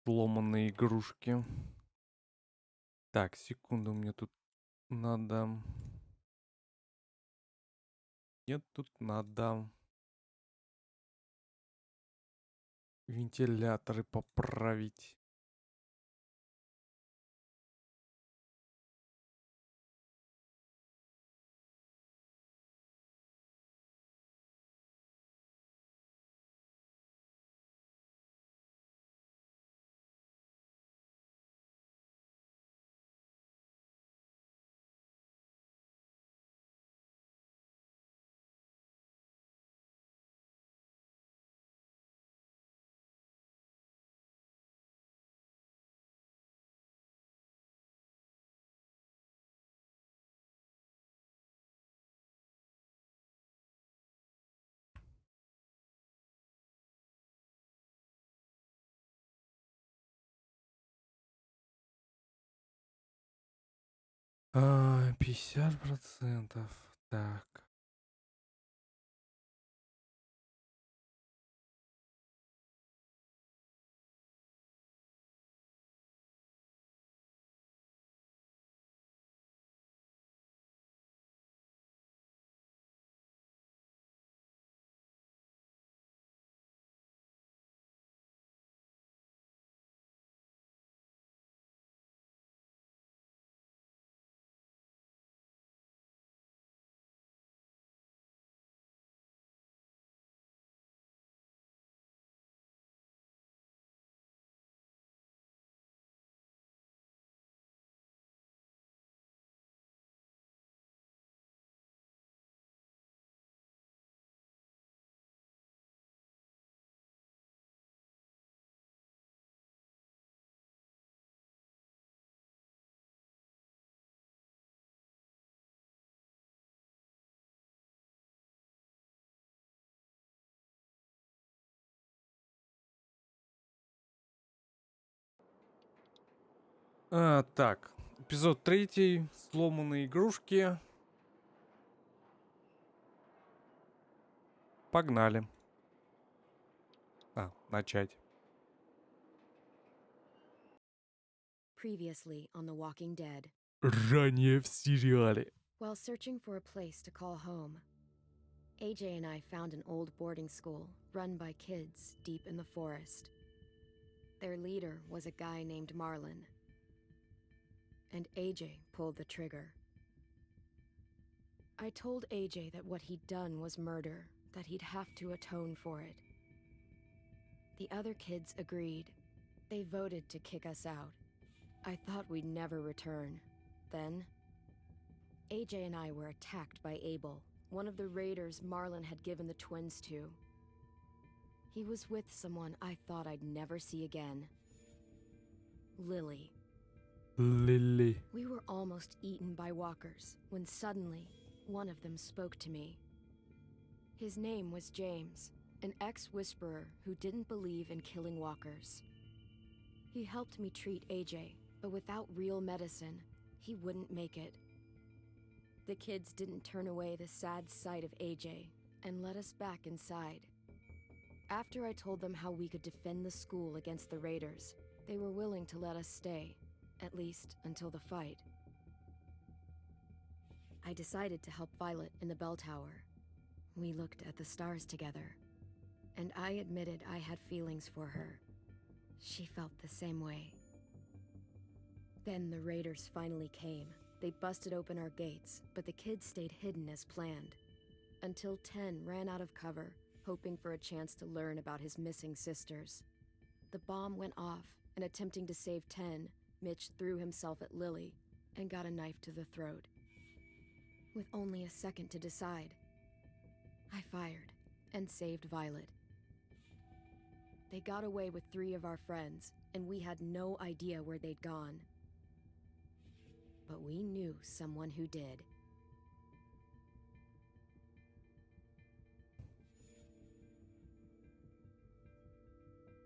Сломанные игрушки. Так, секунду, мне тут надо... Нет, тут надо вентиляторы поправить. А, 50%. Так. Так, эпизод 3. Сломанные игрушки. Погнали. Начать. Previously on The Walking Dead. Ранее в сериале. While searching for a place to call home, AJ and I found an old boarding school run by kids deep in the forest. Their leader was a guy named Marlin, and AJ pulled the trigger. I told AJ that what he'd done was murder, that he'd have to atone for it. The other kids agreed. They voted to kick us out. I thought we'd never return. Then, AJ and I were attacked by Abel, one of the raiders Marlin had given the twins to. He was with someone I thought I'd never see again. Lily. Lily. We were almost eaten by walkers when suddenly one of them spoke to me. His name was James, an ex-whisperer who didn't believe in killing walkers. He helped me treat AJ, but without real medicine, he wouldn't make it. The kids didn't turn away the sad sight of AJ and let us back inside. After I told them how we could defend the school against the raiders, they were willing to let us stay, at least until the fight. I decided to help Violet in the bell tower. We looked at the stars together, and I admitted I had feelings for her. She felt the same way. Then the raiders finally came. They busted open our gates, but the kids stayed hidden as planned. Until 10 ran out of cover, hoping for a chance to learn about his missing sisters. The bomb went off, and attempting to save 10, Mitch threw himself at Lily and got a knife to the throat. With only a second to decide, I fired and saved Violet. They got away with 3 of our friends, and we had no idea where they'd gone. But we knew someone who did.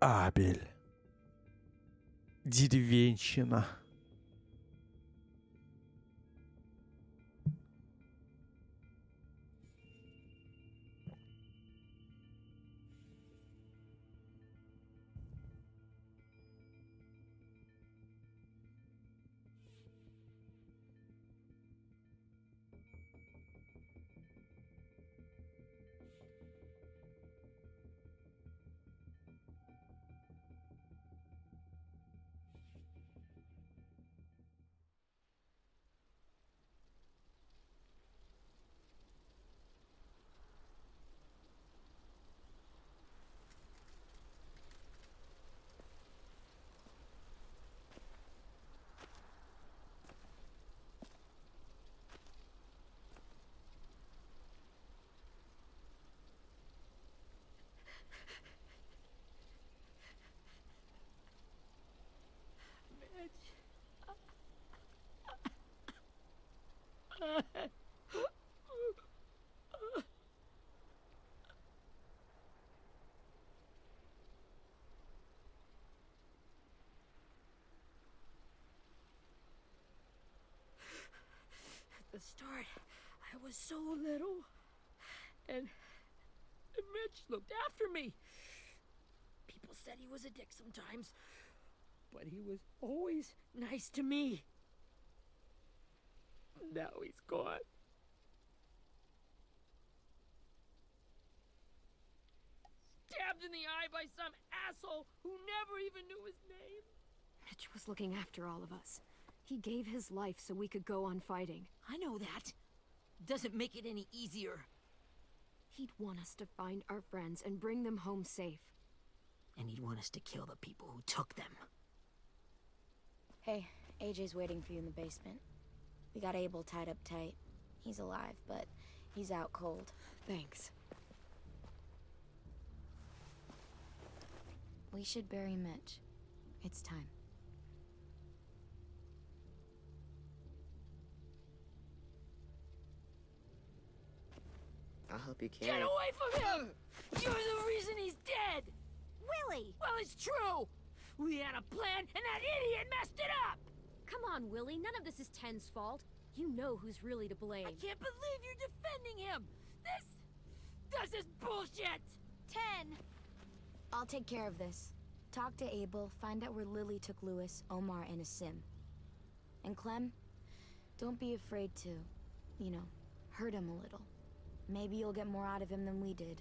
Абель. Деревенщина. At the start, I was so little, and Mitch looked after me. People said he was a dick sometimes, but he was always nice to me. Now he's gone. Stabbed in the eye by some asshole who never even knew his name. Mitch was looking after all of us. He gave his life so we could go on fighting. I know that. Doesn't make it any easier. He'd want us to find our friends and bring them home safe. And he'd want us to kill the people who took them. Hey, AJ's waiting for you in the basement. We got Abel tied up tight. He's alive, but he's out cold. Thanks. We should bury Mitch. It's time. I'll help you carry. Get away from him! You're the reason he's dead! Willie! Well, it's true! We had a plan, and that idiot messed it up! Come on, Willie. None of this is Ten's fault. You know who's really to blame. I can't believe you're defending him! This is bullshit! 10! I'll take care of this. Talk to Abel, find out where Lily took Lewis, Omar, and Asim. And Clem, don't be afraid to, you know, hurt him a little. Maybe you'll get more out of him than we did.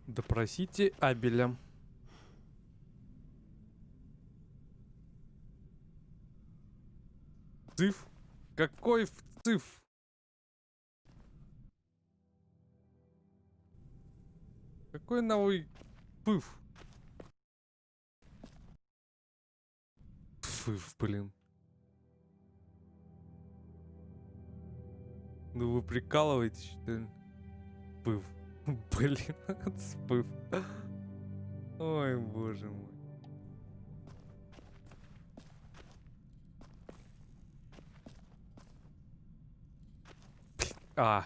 Допросите Абеля. Вцив? Какой вцив? Какой новый пыв? Пфыв, блин. Ну вы прикалываетесь, что ли? Пыв. Блин, спыв. Ой, боже мой. А.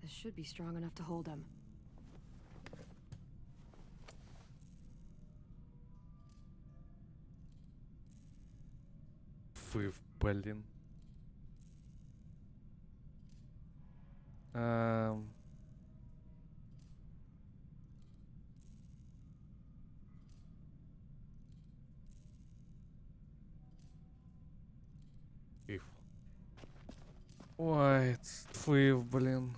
This should be strong enough to hold him. Пфыв, блин. Пфыв. Ой, пфыв, блин.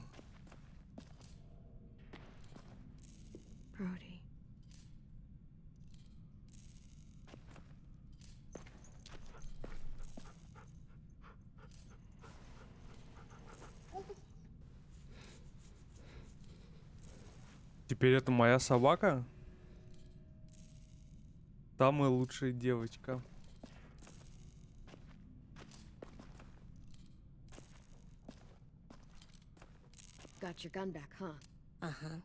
Brody. Теперь это моя собака? Самая лучшая девочка. Got your gun back, huh? Uh-huh.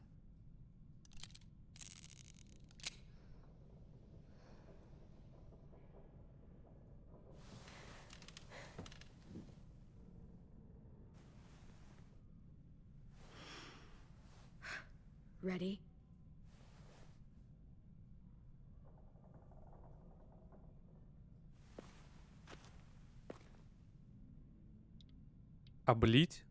Ready? Облить?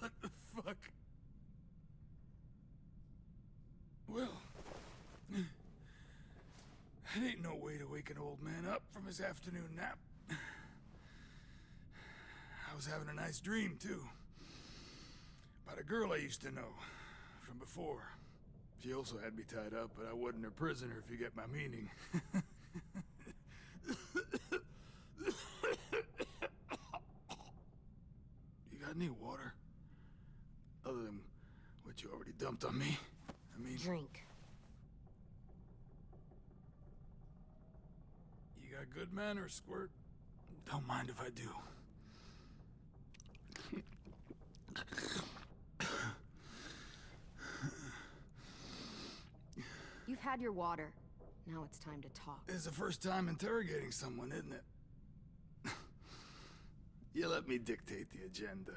What the fuck? Well, it ain't no way to wake an old man up from his afternoon nap. I was having a nice dream, too. About a girl I used to know from before. She also had me tied up, but I wasn't her prisoner, if you get my meaning. You got any water? Other than what you already dumped on me? I mean... Drink. You got good manners, Squirt. Don't mind if I do. You've had your water. Now it's time to talk. It's the first time interrogating someone, isn't it? You let me dictate the agenda.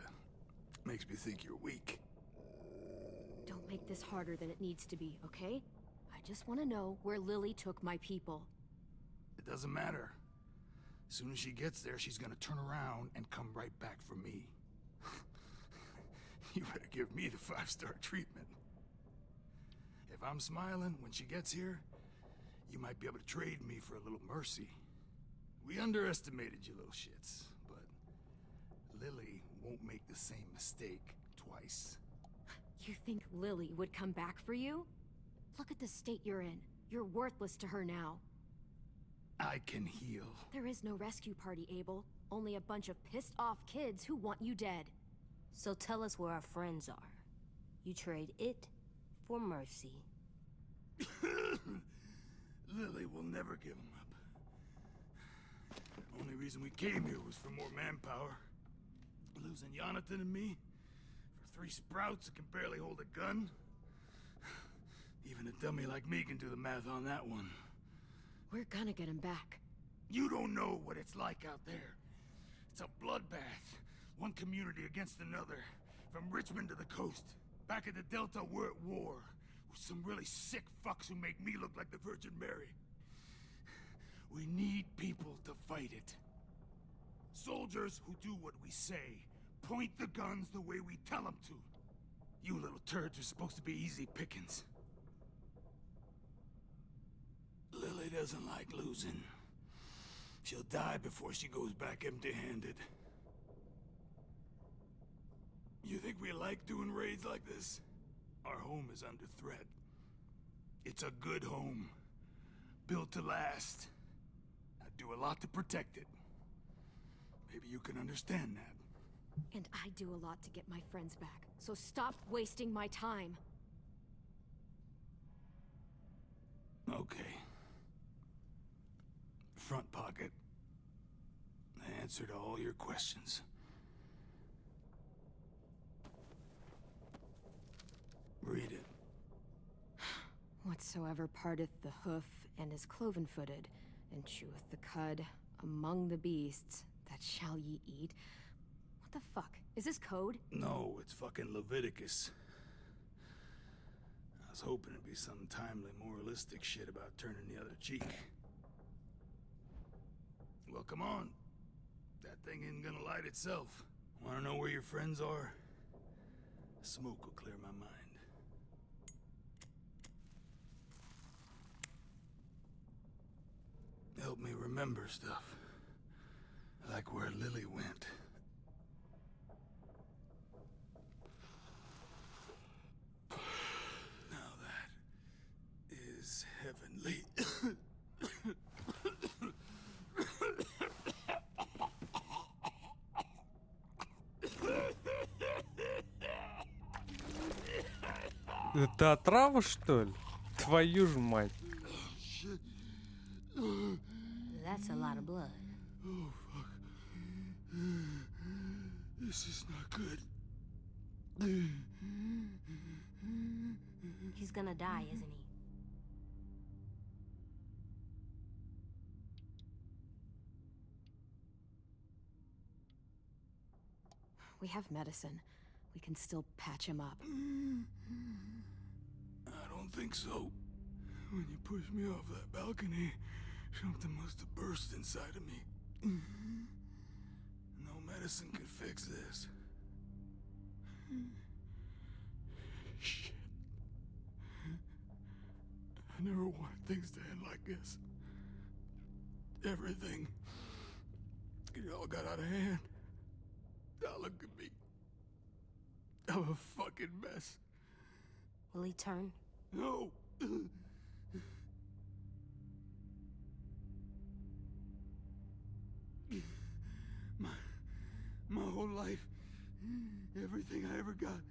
Makes me think you're weak. Don't make this harder than it needs to be, okay? I just want to know where Lily took my people. It doesn't matter. As soon as she gets there, she's gonna turn around and come right back for me. You better give me the 5-star treatment. If I'm smiling when she gets here, you might be able to trade me for a little mercy. We underestimated you little shits, but Lily won't make the same mistake twice. You think Lily would come back for you? Look at the state you're in. You're worthless to her now. I can heal. There is no rescue party, Abel. Only a bunch of pissed-off kids who want you dead. So tell us where our friends are. You trade it for mercy. Lily will never give him up. Only reason we came here was for more manpower. Losing Jonathan and me for 3 sprouts that can barely hold a gun. Even a dummy like me can do the math on that one. We're gonna get him back. You don't know what it's like out there. It's a bloodbath. One community against another. From Richmond to the coast. Back at the Delta, we're at war. With some really sick fucks who make me look like the Virgin Mary. We need people to fight it. Soldiers who do what we say. Point the guns the way we tell them to. You little turds are supposed to be easy pickings. Lily doesn't like losing. She'll die before she goes back empty-handed. You think we like doing raids like this? Our home is under threat. It's a good home. Built to last. I do a lot to protect it. Maybe you can understand that. And I do a lot to get my friends back. So stop wasting my time. Okay. Front pocket. The answer to all your questions. Read it. Whatsoever parteth the hoof and is cloven-footed, and cheweth the cud among the beasts, that shall ye eat. What the fuck? Is this code? No, it's fucking Leviticus. I was hoping it'd be some timely, moralistic shit about turning the other cheek. Well, come on. That thing ain't gonna light itself. Wanna know where your friends are? Smoke will clear my mind. Help me remember stuff. Like where Lily went. Now that is heavenly. Это отрава, что ли? Твою ж мать. That's a lot of blood. Oh, fuck. This is not good. He's gonna die, isn't he? We have medicine. We can still patch him up. I don't think so. When you pushed me off that balcony, something must have burst inside of me. No medicine can fix this. Shit. I never wanted things to end like this. Everything. It all got out of hand. Now look at me. I'm a fucking mess. Will he turn? No! My whole life, everything I ever got,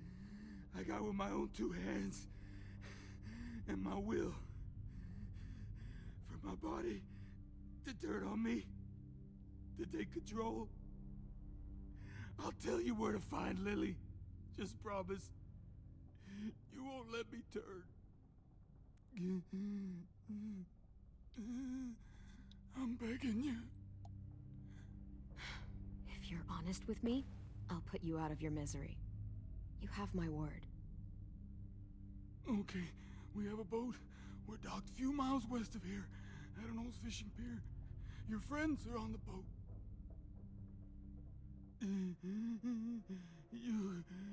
I got with my own two hands and my will. For my body to turn on me, to take control. I'll tell you where to find Lily. Just promise. You won't let me turn. I'm begging you. If you're honest with me, I'll put you out of your misery. You have my word. Okay, we have a boat. We're docked a few miles west of here, at an old fishing pier. Your friends are on the boat.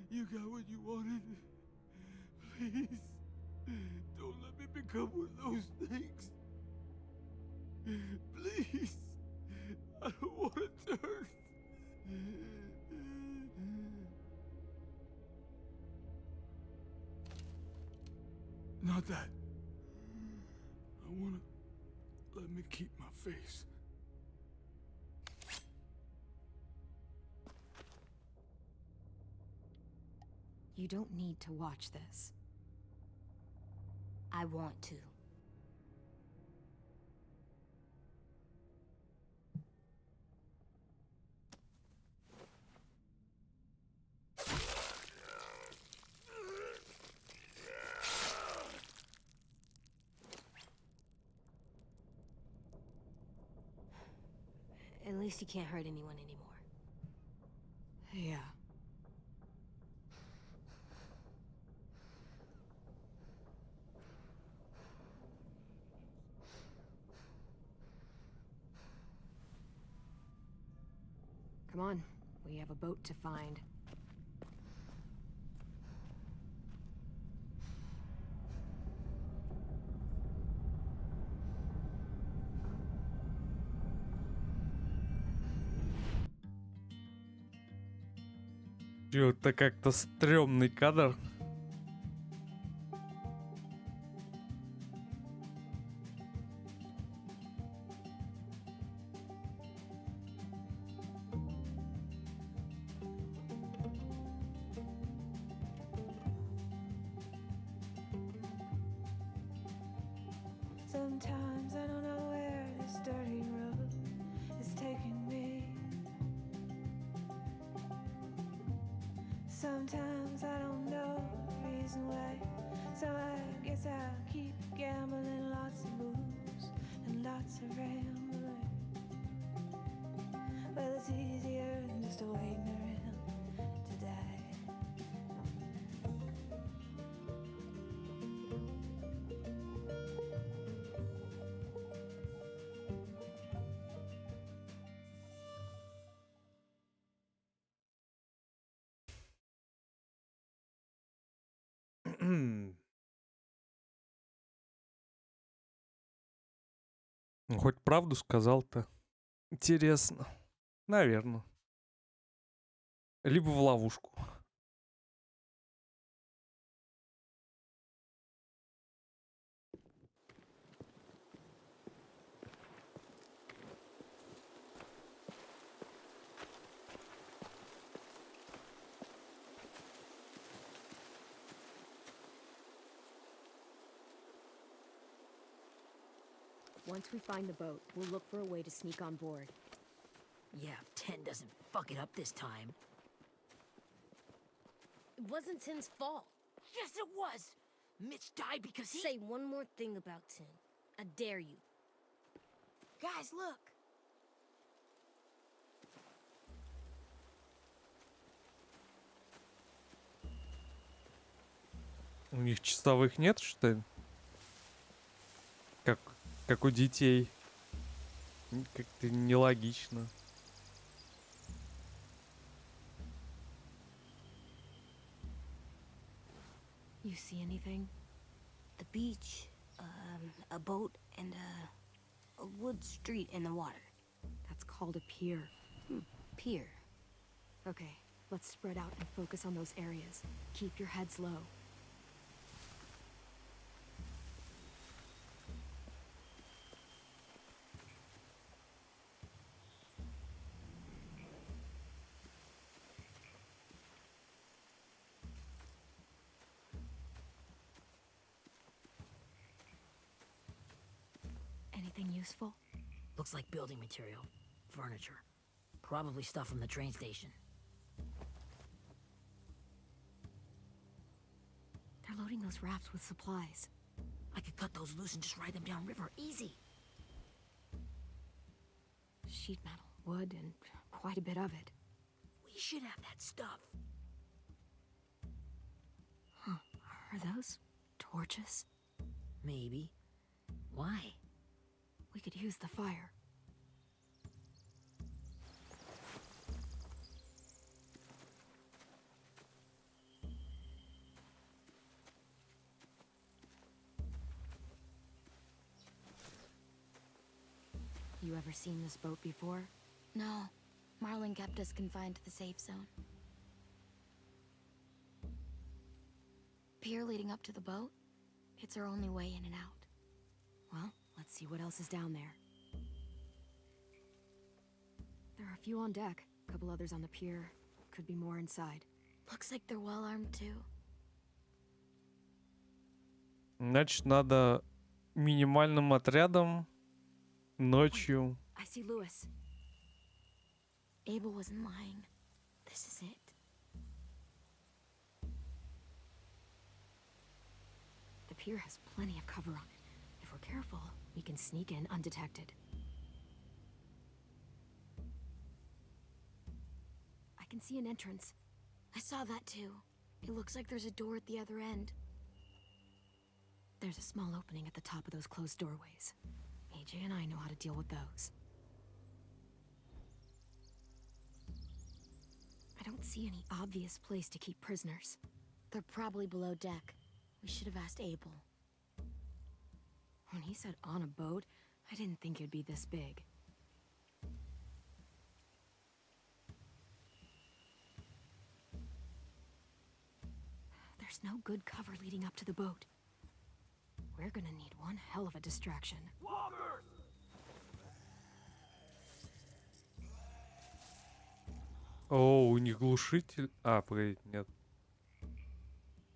You got what you wanted. Please, don't let me become one of those things. Please, I don't want to turn. Not that. I want to let me keep my face. You don't need to watch this. I want to. At least you can't hurt anyone anymore. Yeah. Come on, we have a boat to find. Чё-то как-то стрёмный кадр. Sometimes I don't know where this dirty road is taking me. Sometimes I don't know the reason why. So I guess I'll keep gambling, lots of moves and lots of rambling. Well, it's easier than just waiting around to die. Ну, хоть правду сказал-то. Интересно. Наверное. Либо в ловушку. Once we find the boat, we'll look for a way to sneak on board. Yeah, if 10 doesn't fuck it up this time. It wasn't Tin's fault. Yes, it was! Mitch died because he... Say one more thing about Tin. I dare you. Guys, look! У них часовых нет, что ли? Как у детей. Как-то нелогично. You see anything? The beach, a boat, and a wood street in the water. That's called a pier. Pier. Okay, let's spread out and focus on those areas. Keep your heads low. Anything useful? Looks like building material. Furniture. Probably stuff from the train station. They're loading those rafts with supplies. I could cut those loose and just ride them downriver. Easy. Sheet metal, wood, and quite a bit of it. We should have that stuff. Huh. Are those torches? Maybe. Why? We could use the fire. You ever seen this boat before? No. Marlin kept us confined to the safe zone. Pier leading up to the boat? It's our only way in and out. Well, let's see what else is down there. There are a few on deck, a couple others on the pier. Could be more inside. Looks like they're well armed too. Значит, надо минимальным отрядом ночью. I see Lewis. Abel wasn't lying. This is it. The pier has plenty of cover on it. If we're careful, we can sneak in undetected. I can see an entrance. I saw that too. It looks like there's a door at the other end. There's a small opening at the top of those closed doorways. AJ and I know how to deal with those. I don't see any obvious place to keep prisoners. They're probably below deck. We should have asked Abel. When he said on a boat, I didn't think it'd be this big. There's no good cover leading up to the boat. We're gonna need one hell of a distraction. О, у них глушитель. А, погоди, нет.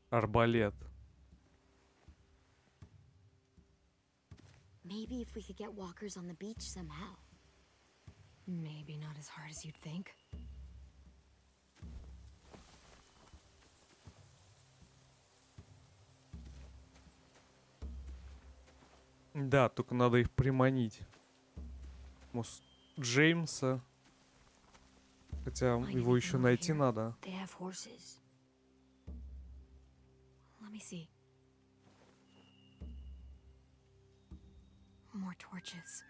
Арбалет. Maybe if we could get walkers on the beach somehow. Maybe not as hard as you'd think. Да, только надо их приманить. Может, Джеймса. Хотя его еще найти надо. They have horses. Let me see. More torches.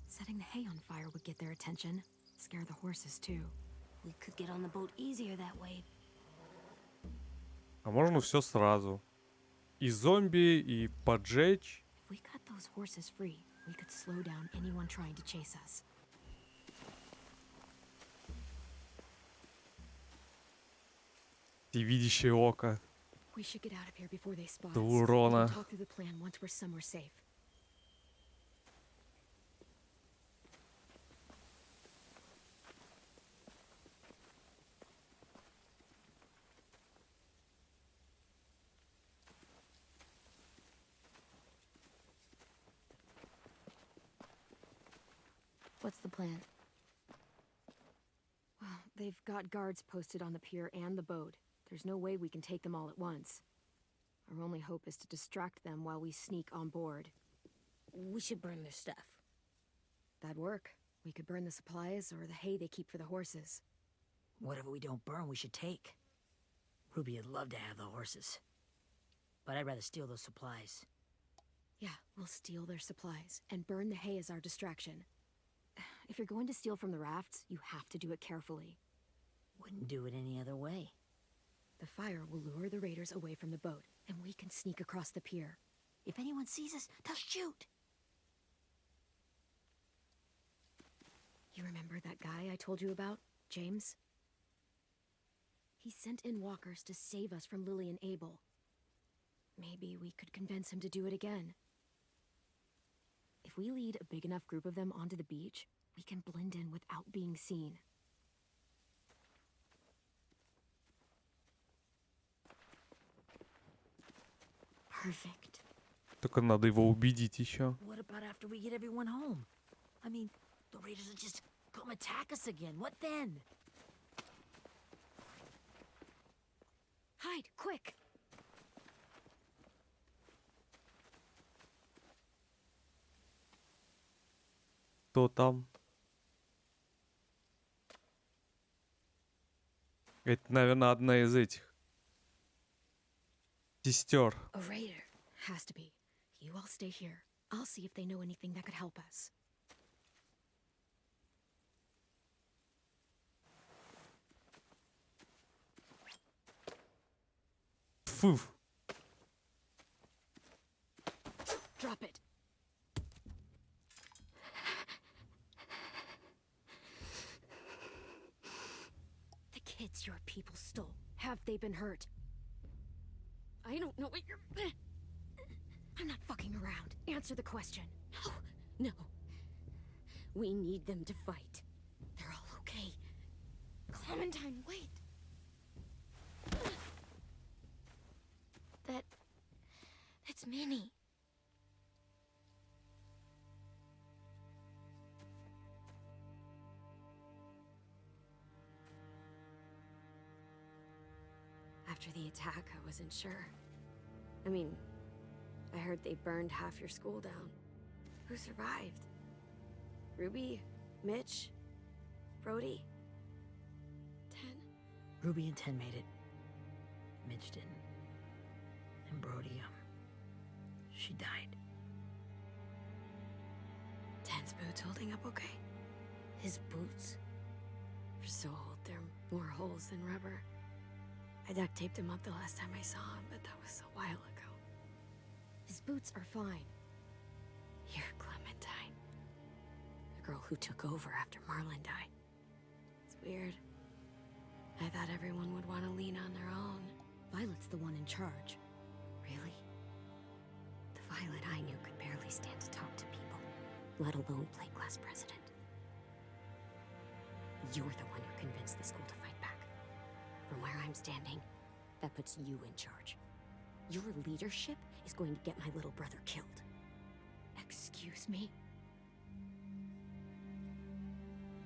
Setting the hay on fire would get their attention. Scare the horses too. We could get on the boat easier that way. А можно все сразу. И зомби, и поджечь. If we cut those horses free, we could slow down anyone trying to chase us. Всевидящее око. We should get out of here before they spot us. До We урона. can talk through the plan once we're somewhere safe. What's the plan? Well, they've got guards posted on the pier and the boat. There's no way we can take them all at once. Our only hope is to distract them while we sneak on board. We should burn their stuff. That'd work. We could burn the supplies or the hay they keep for the horses. Whatever we don't burn, we should take. Ruby would love to have the horses. But I'd rather steal those supplies. Yeah, we'll steal their supplies and burn the hay as our distraction. If you're going to steal from the rafts, you have to do it carefully. Wouldn't do it any other way. The fire will lure the raiders away from the boat, and we can sneak across the pier. If anyone sees us, they'll shoot. You remember that guy I told you about, James? He sent in walkers to save us from Lily and Abel. Maybe we could convince him to do it again. If we lead a big enough group of them onto the beach, we can blend in without being seen. Perfect. Только надо его убедить еще. What about after we get everyone home? I mean, the raiders will just come attack us again. What then? Hide, quick! Кто там? Это, наверное, одна из этих сестер. A raider. Has to be. You all stay here. I'll see if they know anything that could help us. Фу. Drop it. The kids your people stole. Have they been hurt? I don't know what you're... I'm not fucking around. Answer the question. No. No. We need them to fight. They're all okay. Clementine, wait. That's Minnie. After the attack, I wasn't sure. I mean, I heard they burned half your school down. Who survived? Ruby? Mitch? Brody? 10? Ruby and 10 made it. Mitch didn't. And Brody, she died. 10's boots holding up okay? His boots? They're so old, they're more holes than rubber. I duct taped him up the last time I saw him, but that was a while ago. His boots are fine. You're Clementine. The girl who took over after Marlon died. It's weird. I thought everyone would want to lean on their own. Violet's the one in charge. Really? The Violet I knew could barely stand to talk to people, let alone play class president. You're the one who convinced the school to fight back. From where I'm standing, that puts you in charge. Your leadership is going to get my little brother killed. Excuse me?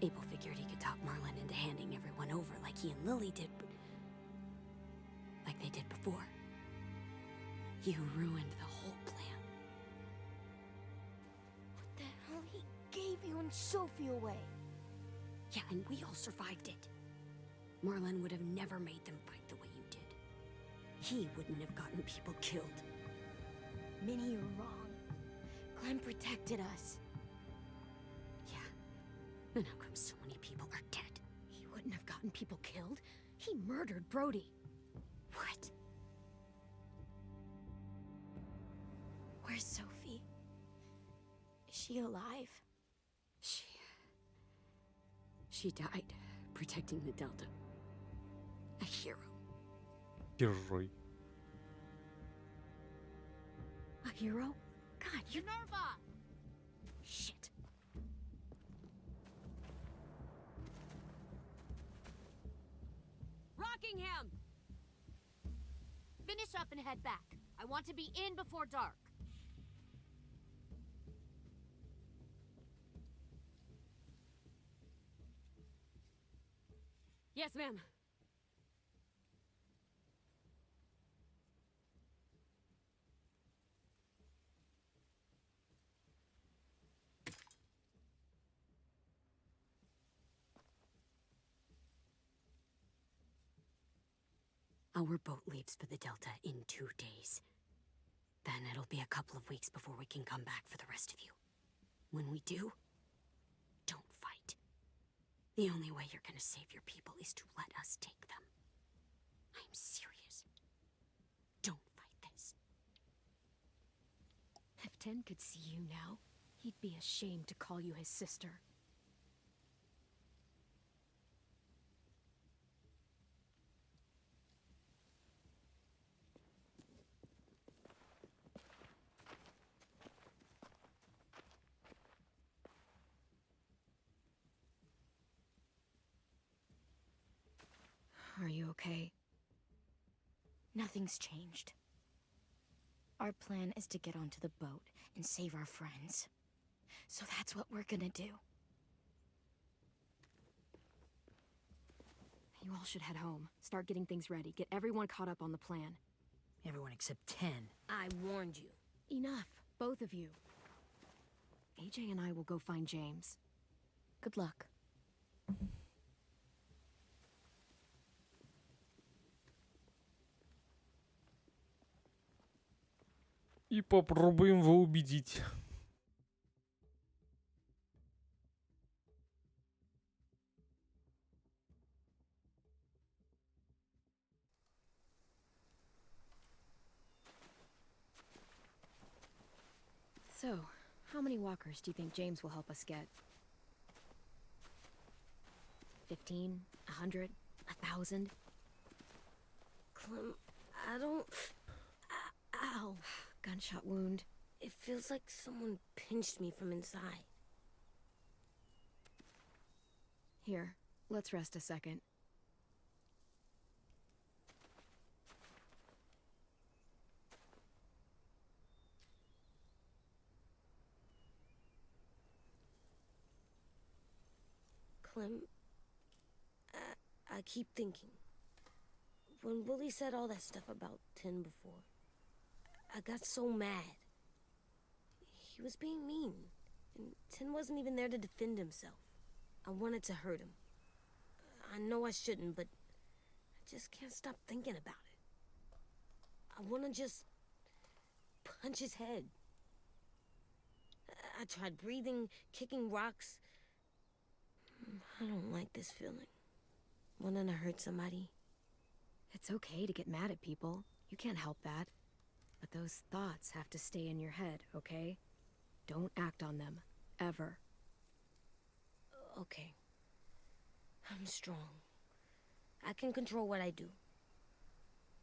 Abel figured he could talk Marlon into handing everyone over like he and Lily did, but... like they did before. You ruined the whole plan. What the hell? He gave you and Sophie away. Yeah, and we all survived it. Marlon would have never made them fight the way you did. He wouldn't have gotten people killed. Minnie, you're wrong. Clem protected us. Yeah. And how come so many people are dead? He wouldn't have gotten people killed. He murdered Brody. What? Where's Sophie? Is she alive? She died protecting the Delta. A hero. Герой. A hero? God, you... Minerva! Shit. Rockingham! Finish up and head back. I want to be in before dark. Yes, ma'am. Our boat leaves for the Delta in 2 days. Then it'll be a couple of weeks before we can come back for the rest of you. When we do, don't fight. The only way you're gonna save your people is to let us take them. I'm serious. Don't fight this. If 10 could see you now, he'd be ashamed to call you his sister. Are you okay? Nothing's changed. Our plan is to get onto the boat and save our friends. So that's what we're gonna do. You all should head home. Start getting things ready. Get everyone caught up on the plan. Everyone except 10. I warned you. Enough, both of you. AJ and I will go find James. Good luck. И попробуем его убедить. So, how many walkers do you think James will help us get? 15? 100? 1,000? Clem, I don't... Ow. Gunshot wound. It feels like someone pinched me from inside. Here, let's rest a second. Clem, I keep thinking. When Willie said all that stuff about Tin before, I got so mad. He was being mean, and Tin wasn't even there to defend himself. I wanted to hurt him. I know I shouldn't, but I just can't stop thinking about it. I want to just punch his head. I tried breathing, kicking rocks. I don't like this feeling. Wanting to hurt somebody. It's okay to get mad at people. You can't help that. But those thoughts have to stay in your head, okay? Don't act on them. Ever. Okay. I'm strong. I can control what I do.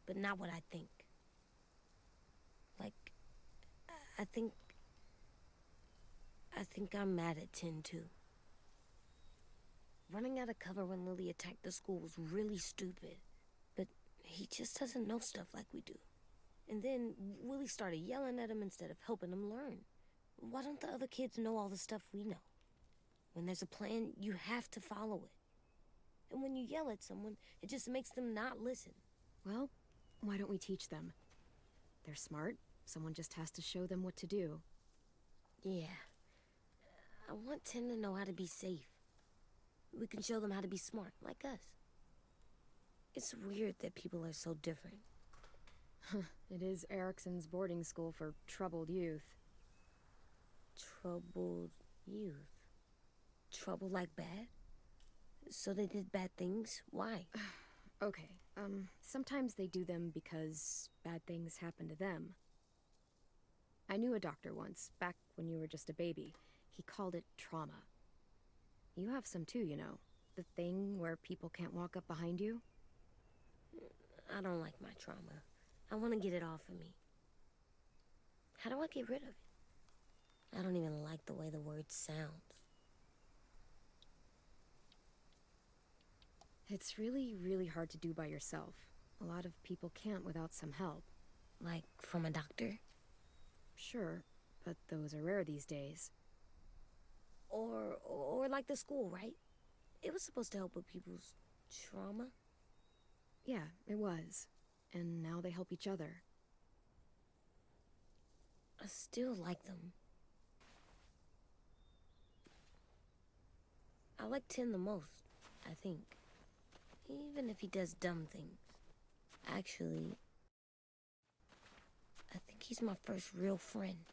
But not what I think. Like, I think I'm mad at Tin, too. Running out of cover when Lily attacked the school was really stupid. But he just doesn't know stuff like we do. And then Willie started yelling at him instead of helping him learn. Why don't the other kids know all the stuff we know? When there's a plan, you have to follow it. And when you yell at someone, it just makes them not listen. Well, why don't we teach them? They're smart. Someone just has to show them what to do. Yeah. I want Tin to know how to be safe. We can show them how to be smart, like us. It's weird that people are so different. It is Erickson's boarding school for troubled youth. Troubled youth? Trouble like bad? So they did bad things? Why? Okay, sometimes they do them because bad things happen to them. I knew a doctor once, back when you were just a baby. He called it trauma. You have some too, you know. The thing where people can't walk up behind you. I don't like my trauma. I want to get it off of me. How do I get rid of it? I don't even like the way the word sounds. It's really, really hard to do by yourself. A lot of people can't without some help. Like from a doctor? Sure, but those are rare these days. Or like the school, right? It was supposed to help with people's trauma. Yeah, it was. And now they help each other. I still like them. I like Tin the most, I think. Even if he does dumb things. Actually, I think he's my first real friend.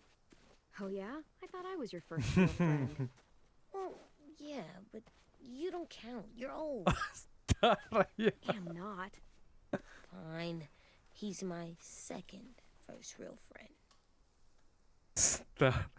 Oh yeah? I thought I was your first real friend. Well, yeah, but you don't count. You're old. Старая. I'm not. Fine. He's my second first real friend. Старая.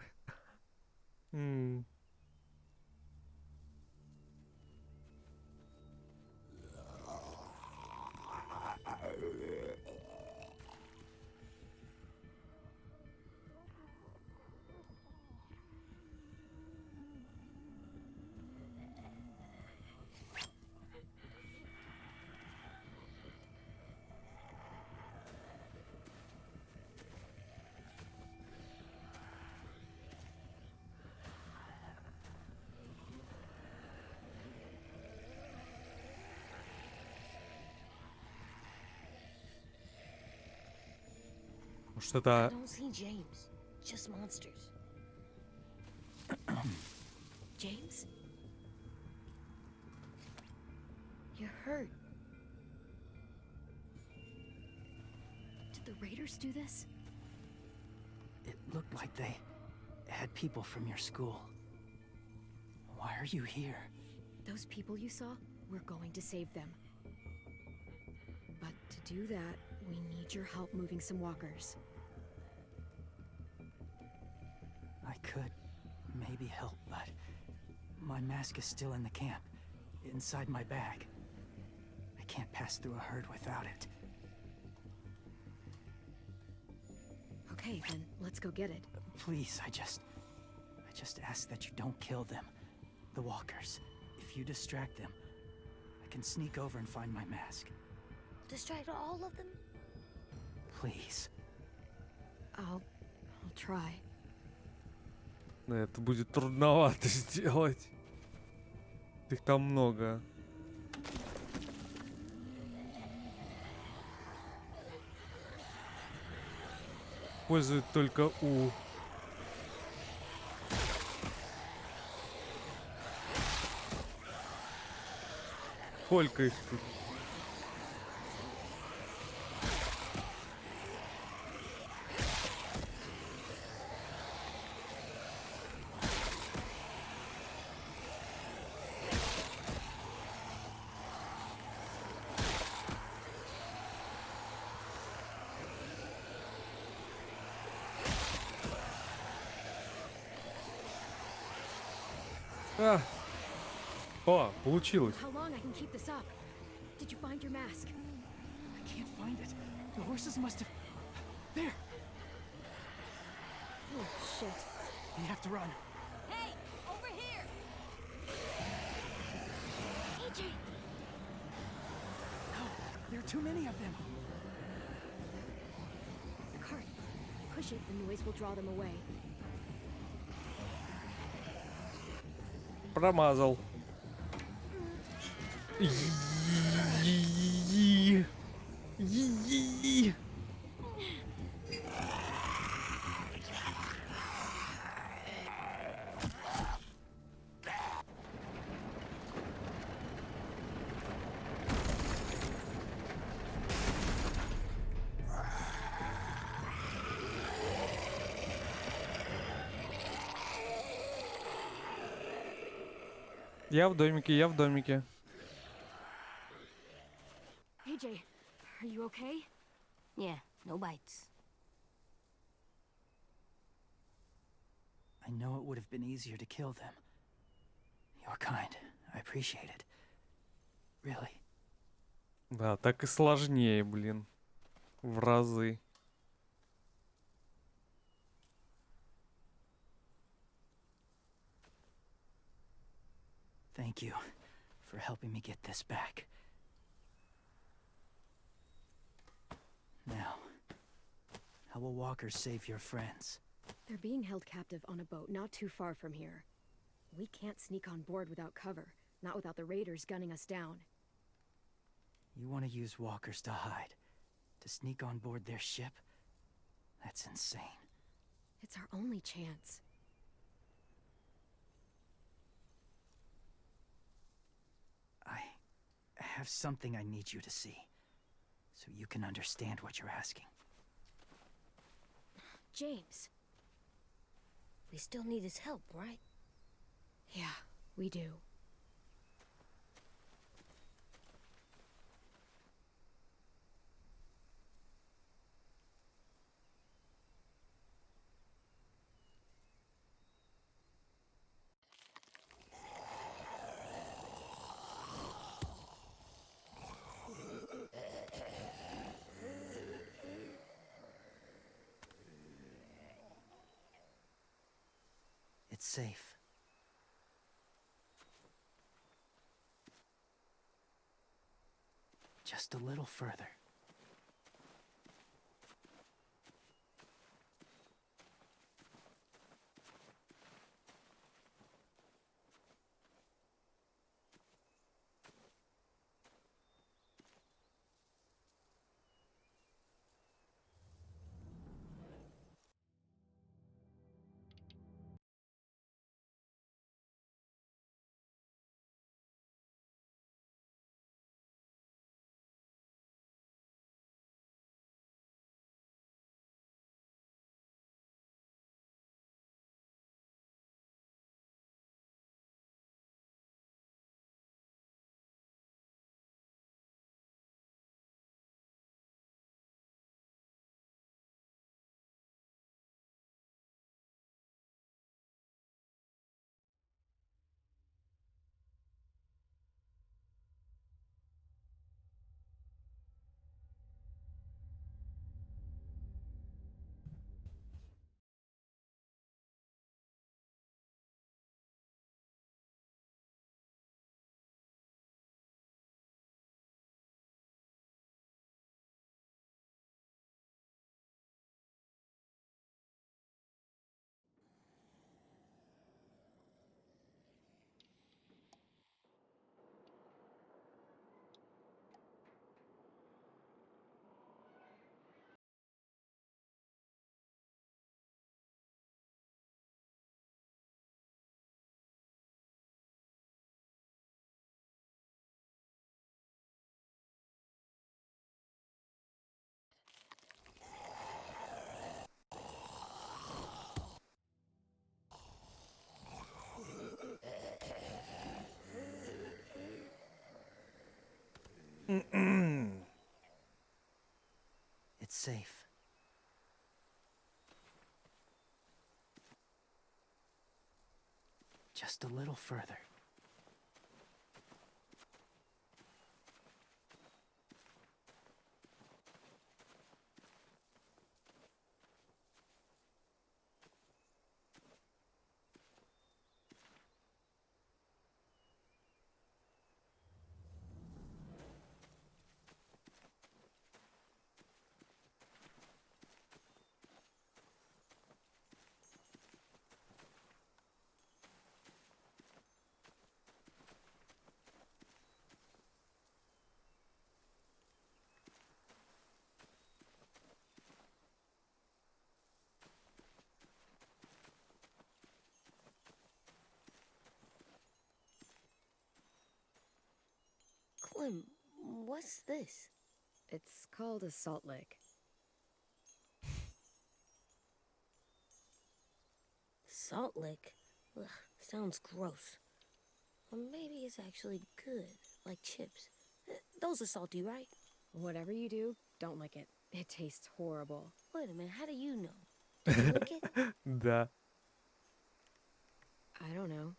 Может, I это... don't see James. Just monsters. James? You're hurt. Did the raiders do this? It looked like they had people from your school. Why are you here? Those people you saw, we're going to save them. But to do that, we need your help moving some walkers. I could maybe help, but my mask is still in the camp, inside my bag. I can't pass through a herd without it. Okay, then let's go get it. Please, I just ask that you don't kill them. The walkers. If you distract them, I can sneak over and find my mask. Distract all of them? Please. I'll try. Это будет трудновато сделать. Их там много. Использует только У. Сколько их тут? А! О, получилось. How long I can keep this up? Did you find your mask? I can't find it. The horses must have... There! Oh, shit. We have to run. Hey, over here! AJ! No, there are too many of them. The cart. Push it, the noise will draw them away. Промазал. Я в домике, я в домике. AJ, are you okay? Yeah, no bites. I know it would have been easier to kill them. You're kind. I appreciate it. Really. Да, так и сложнее, блин. В разы. Thank you for helping me get this back. Now, how will walkers save your friends? They're being held captive on a boat not too far from here. We can't sneak on board without cover, not without the raiders gunning us down. You want to use walkers to hide? To sneak on board their ship? That's insane. It's our only chance. I have something I need you to see, so you can understand what you're asking. James. We still need his help, right? Yeah, we do. It's safe. Just a little further. It's safe. Just a little further. Clem, what's this? It's called a salt lick. Salt lick? Ugh, sounds gross. Or maybe it's actually good, like chips. Those are salty, right? Whatever you do, don't lick it. It tastes horrible. Wait a minute, how do you know? Did you lick it? Да. I don't know.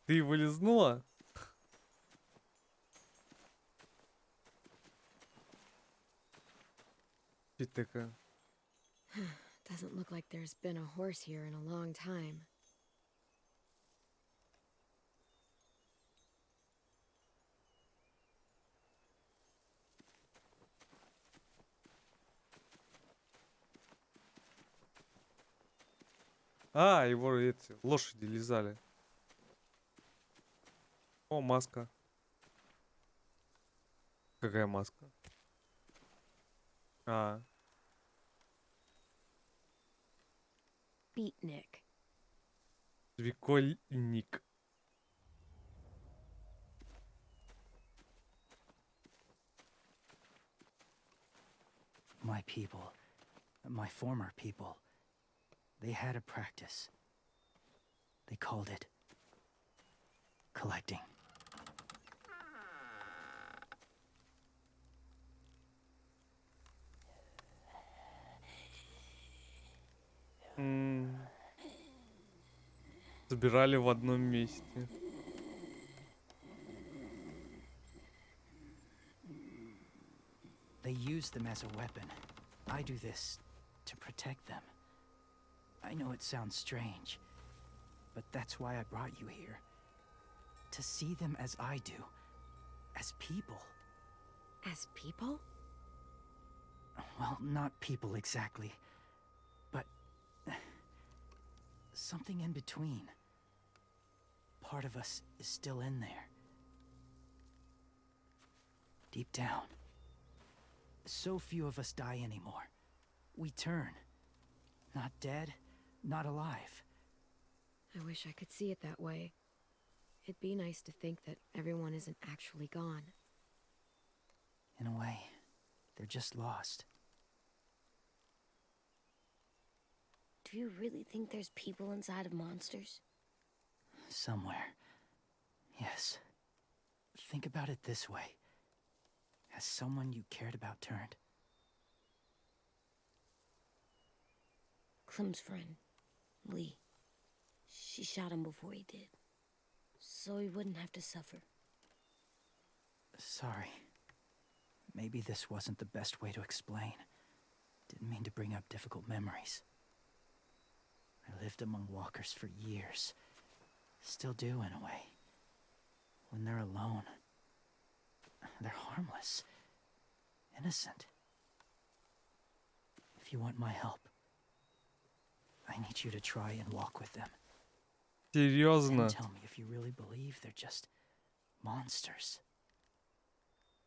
Ты его лизнула? Что это такое? Doesn't look like there's been a horse here in a long time. А, его эти лошади лизали. О, маска. Какая маска? А, Beatnik. свекольник. My people, my former people, they had a practice. They called it collecting. Собирали в одном месте. They use them as a weapon. I do this to protect them. I know it sounds strange, but that's why I brought you here. To see them as I do. As people. As people? Well, not people exactly, but something in between. Part of us is still in there. Deep down. So few of us die anymore. We turn. Not dead, not alive. I wish I could see it that way. It'd be nice to think that everyone isn't actually gone. In a way, they're just lost. Do you really think there's people inside of monsters? Somewhere. Yes. Think about it this way. Has someone you cared about turned? Clem's friend, Lee. She shot him before he did. So he wouldn't have to suffer. Sorry. Maybe this wasn't the best way to explain. Didn't mean to bring up difficult memories. I lived among walkers for years. Still do, in a way. When they're alone, they're harmless. Innocent. If you want my help, I need you to try and walk with them. Серьезно? And tell me if you really believe they're just monsters.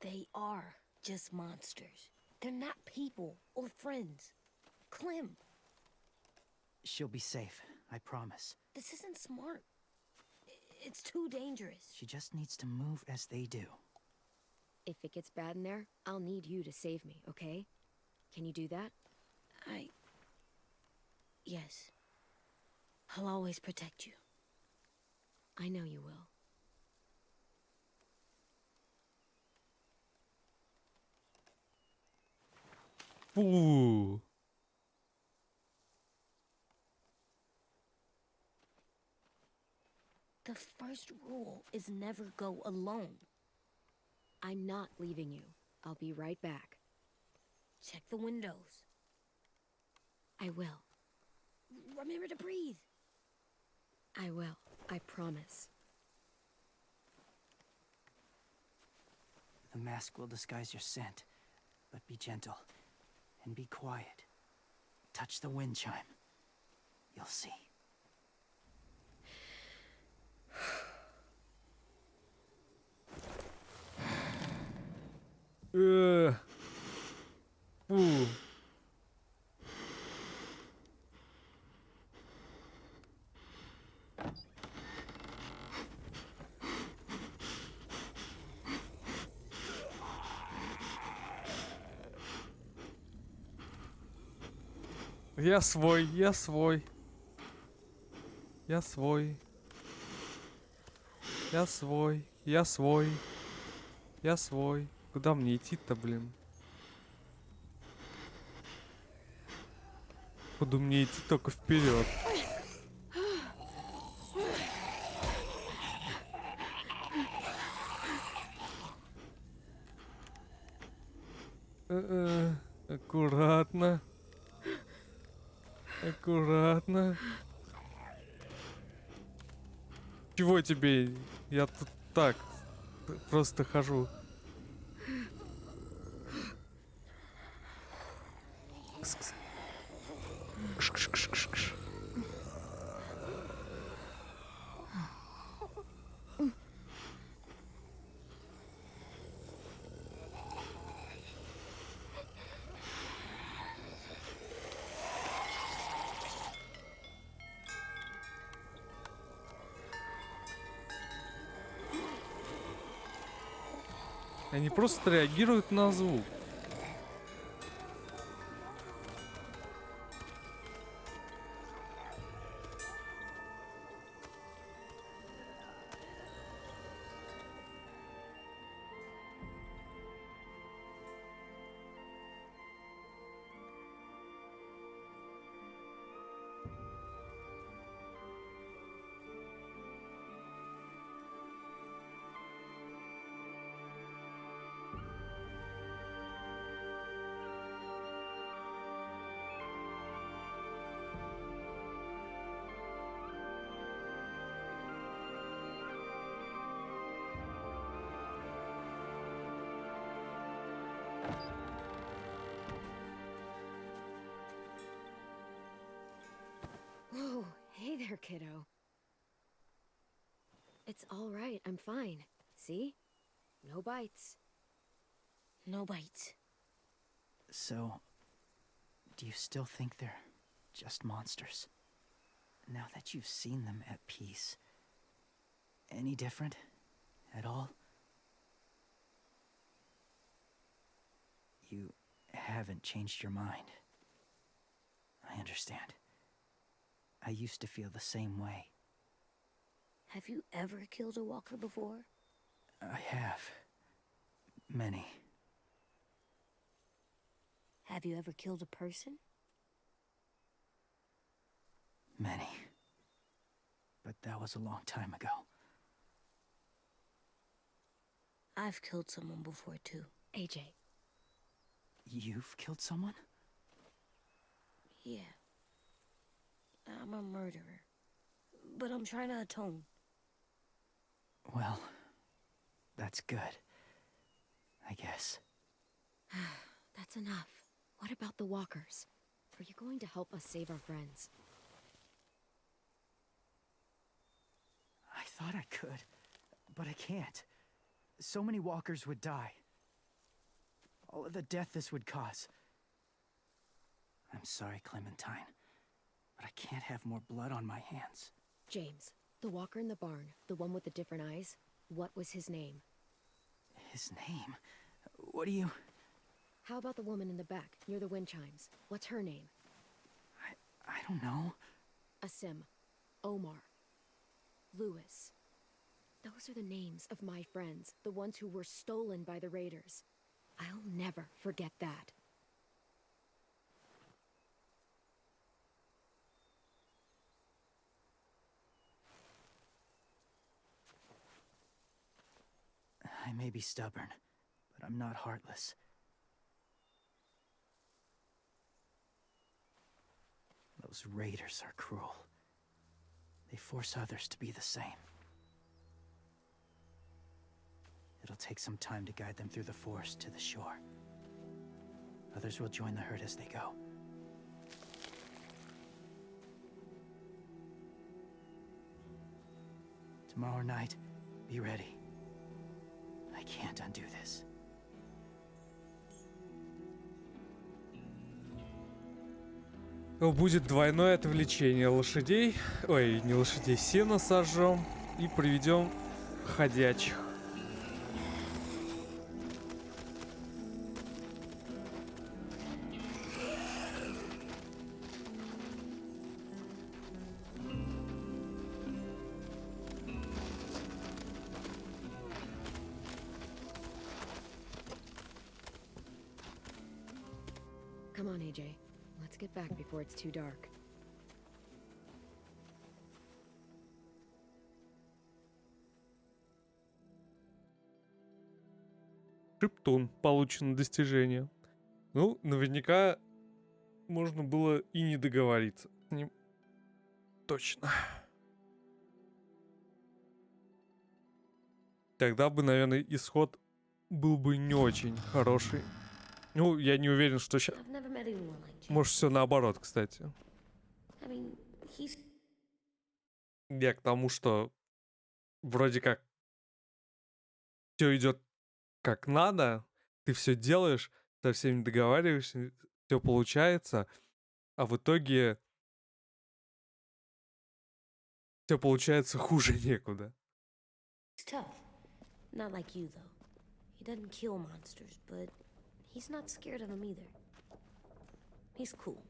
They are just monsters. They're not people or friends. Clem, She'll be safe, I promise. this isn't smart. It's too dangerous. She just needs to move as they do. If it gets bad in there, I'll need you to save me, okay? Can you do that? Yes. I'll always protect you. I know you will. Фу. The first rule is never go alone. I'm not leaving you. I'll be right back. Check the windows. I will. Remember to breathe. I will. I promise. The mask will disguise your scent, but be gentle and be quiet. Touch the wind chime. You'll see. Фу. Я свой, я свой. Я свой. Я свой, я свой. Я свой. Куда мне идти-то, блин? Буду мне идти только вперед. Аккуратно. Аккуратно. Чего тебе? Я тут так просто хожу. Кс-кс. Кш-кш-кш-кш-кш. Они просто реагируют на звук. Whoa, hey there, kiddo. It's all right. I'm fine. See? No bites. No bites. So, do you still think they're just monsters? Now that you've seen them at peace, any different at all? You haven't changed your mind. I understand. I used to feel the same way. Have you ever killed a walker before? I have. Many. Have you ever killed a person? Many. But that was a long time ago. I've killed someone before, too. AJ. You've killed someone? Yeah. I'm a murderer. But I'm trying to atone. Well, that's good. I guess. That's enough. What about the walkers? Are you going to help us save our friends? I thought I could, but I can't. So many walkers would die. All of the death this would cause. I'm sorry, Clementine, but I can't have more blood on my hands. James, the walker in the barn, the one with the different eyes, what was his name? His name? What do you... How about the woman in the back, near the wind chimes? What's her name? I don't know. A sim. Omar. Lewis. Those are the names of my friends, the ones who were stolen by the raiders. I'll never forget that. I may be stubborn, but I'm not heartless. Those raiders are cruel. They force others to be the same. It'll take some time to guide them through the forest to the shore. Others will join the herd as they go. Tomorrow night, be ready. I can't undo this. Будет двойное отвлечение лошадей. Ой, не лошадей, сено сожжем и приведем ходячих. Come on, AJ. Let's get back before it's too dark. Шептун. Получено достижение. Ну, наверняка можно было и не договориться с ним. Точно. Тогда бы, наверное, исход был бы не очень хороший. Ну, я не уверен, что сейчас... I've never met anyone like Jack. Может, все наоборот, кстати. I mean, he's Я к тому, что вроде как все идет как надо, ты все делаешь, со всеми договариваешься, все получается, а в итоге все получается хуже некуда. tough. Not like you, though. He doesn't kill monsters, but he's not scared of them either. He's cool.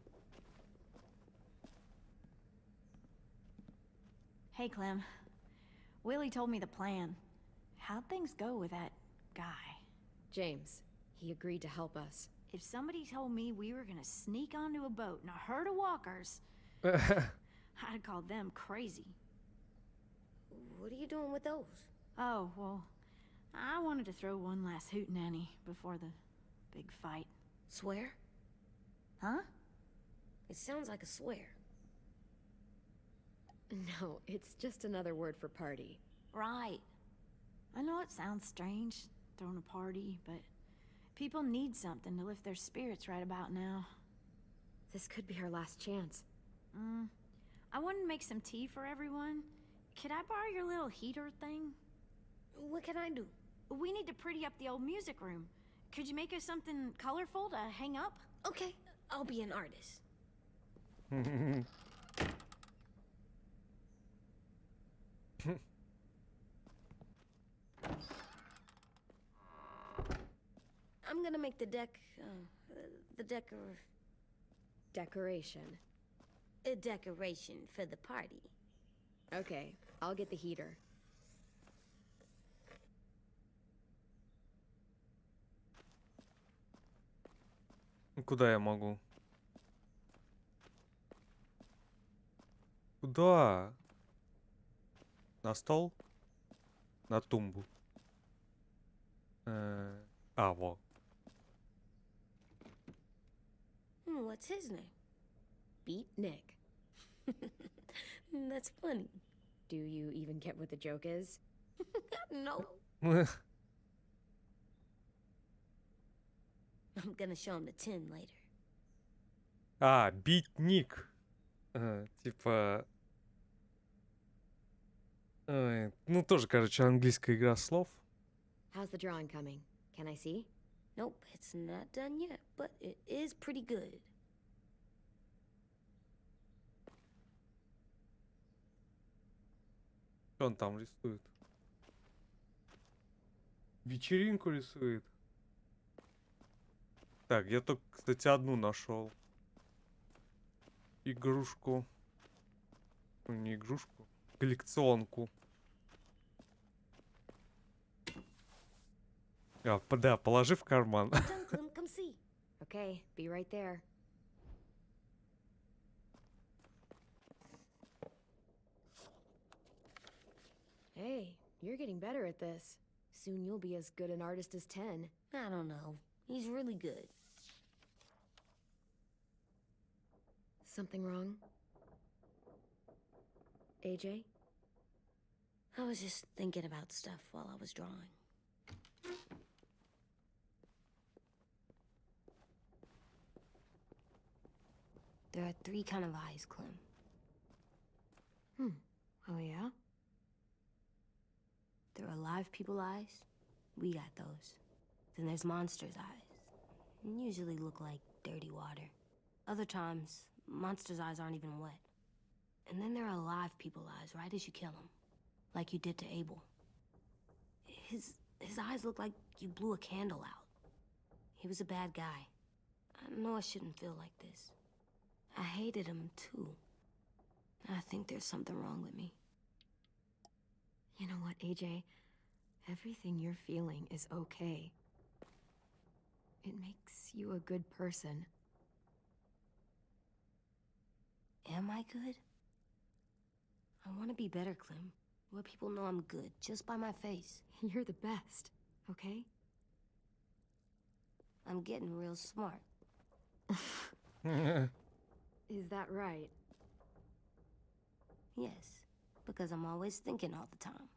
Hey, Clem. Willie told me the plan. How'd things go with that guy? James, he agreed to help us. If somebody told me we were gonna sneak onto a boat in a herd of walkers, Э, I'd have called them crazy. What are you doing with those? Oh, well, I wanted to throw one last hootenanny before the big fight. Swear? Huh? It sounds like a swear. No, it's just another word for party. Right. I know it sounds strange, throwing a party, but people need something to lift their spirits right about now. This could be our last chance. I wanted to make some tea for everyone. Could I borrow your little heater thing? What can I do? We need to pretty up the old music room. Could you make us something colorful to hang up? Okay, I'll be an artist. I'm gonna make the Decoration. a decoration for the party. Okay, I'll get the heater. Куда я могу? Куда? На стол? На тумбу? Во. What's his name? Beat Nick. That's funny. Do you even get what the joke is? No, I'm gonna show him the tin later. Битник. Типа... ну, тоже, короче, английская игра слов. How's the drawing coming? Can I see? Nope, it's not done yet, but it is pretty good. Что он там рисует? Вечеринку рисует. Так, я только, кстати, одну нашел. Игрушку. Не игрушку, коллекционку. Да, положи в карман. Well done, Clem. Come see. Okay, be right there. Hey, you're getting better at this. Soon you'll be as good an artist as 10. I don't know. He's really good. Something wrong? AJ? I was just thinking about stuff while I was drawing. There are 3 kind of eyes, Clem. Oh, yeah? There are live people eyes. We got those. Then there's monsters' eyes. Usually look like dirty water. Other times, monsters' eyes aren't even wet. And then there are live people eyes right as you kill him. Like you did to Abel. His eyes look like you blew a candle out. He was a bad guy. I know I shouldn't feel like this. I hated him too. I think there's something wrong with me. You know what, AJ? Everything you're feeling is okay. It makes you a good person. Am I good? I want to be better, Clem. Let people know I'm good, just by my face. You're the best, okay? I'm getting real smart. Is that right? Yes, because I'm always thinking all the time.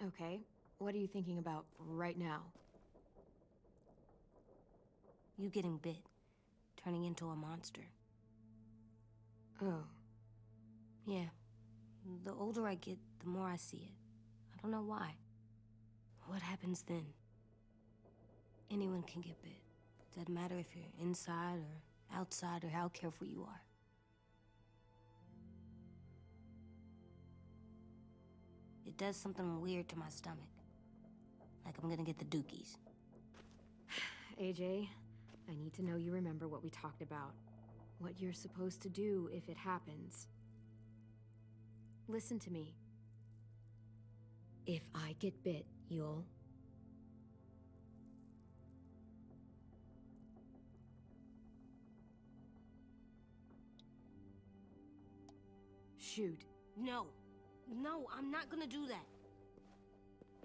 Okay. What are you thinking about right now? You getting bit, turning into a monster. Oh. Yeah. The older I get, the more I see it. I don't know why. What happens then? Anyone can get bit. Doesn't matter if you're inside or outside or how careful you are. It does something weird to my stomach. Like I'm gonna get the dookies. AJ, I need to know you remember what we talked about. What you're supposed to do if it happens. Listen to me. If I get bit, you'll... shoot. No. No, I'm not gonna do that.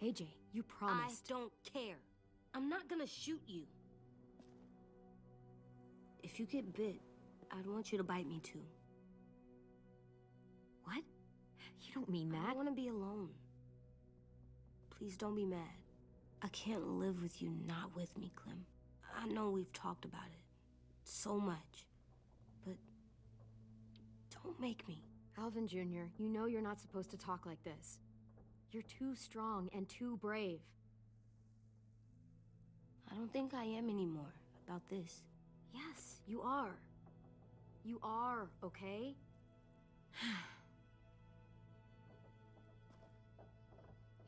AJ, you promised. I don't care. I'm not gonna shoot you. If you get bit, I'd want you to bite me too. What? You don't mean I that. want to be alone. Please don't be mad. I can't live with you not with me, Clem. I know we've talked about it so much, but don't make me. Alvin Jr., you know you're not supposed to talk like this. You're too strong and too brave. I don't think I am anymore about this. Yes, you are. You are, okay?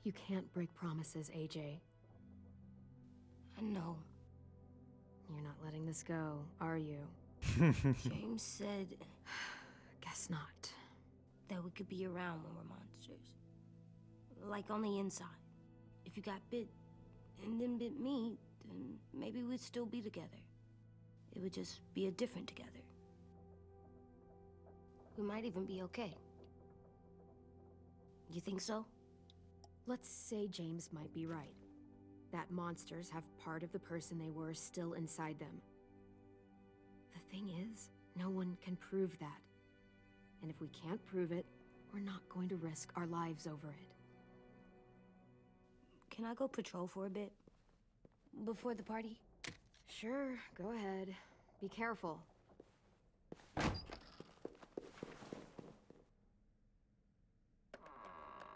You can't break promises, AJ. I know. You're not letting this go, are you? James said Guess not. that we could be around when we're monsters. Like on the inside. If you got bit and then bit me, then maybe we'd still be together. It would just be a different together. We might even be okay. You think so? Let's say James might be right. That monsters have part of the person they were still inside them. The thing is, no one can prove that. And if we can't prove it, we're not going to risk our lives over it. Can I go patrol for a bit? Before the party? Sure, go ahead. Be careful.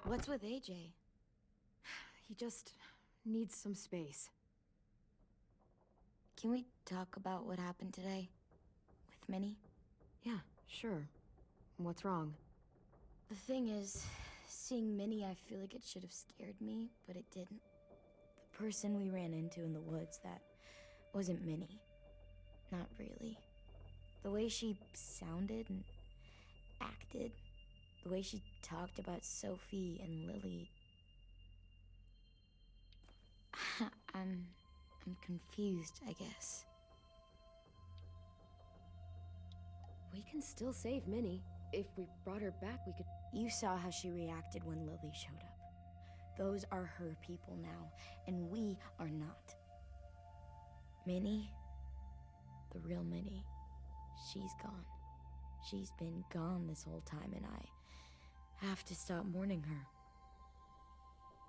What's with AJ? He just needs some space. Can we talk about what happened today? With Minnie? Yeah, sure. What's wrong? The thing is, seeing Minnie, I feel like it should have scared me, but it didn't. The person we ran into in the woods, that wasn't Minnie. Not really. The way she sounded and acted, The way she talked about Sophie and Lily. I'm confused, I guess. We can still save Minnie. If we brought her back, we could... You saw how she reacted when Lily showed up. Those are her people now, and we are not. Minnie, the real Minnie, she's gone. She's been gone this whole time, and I have to stop mourning her.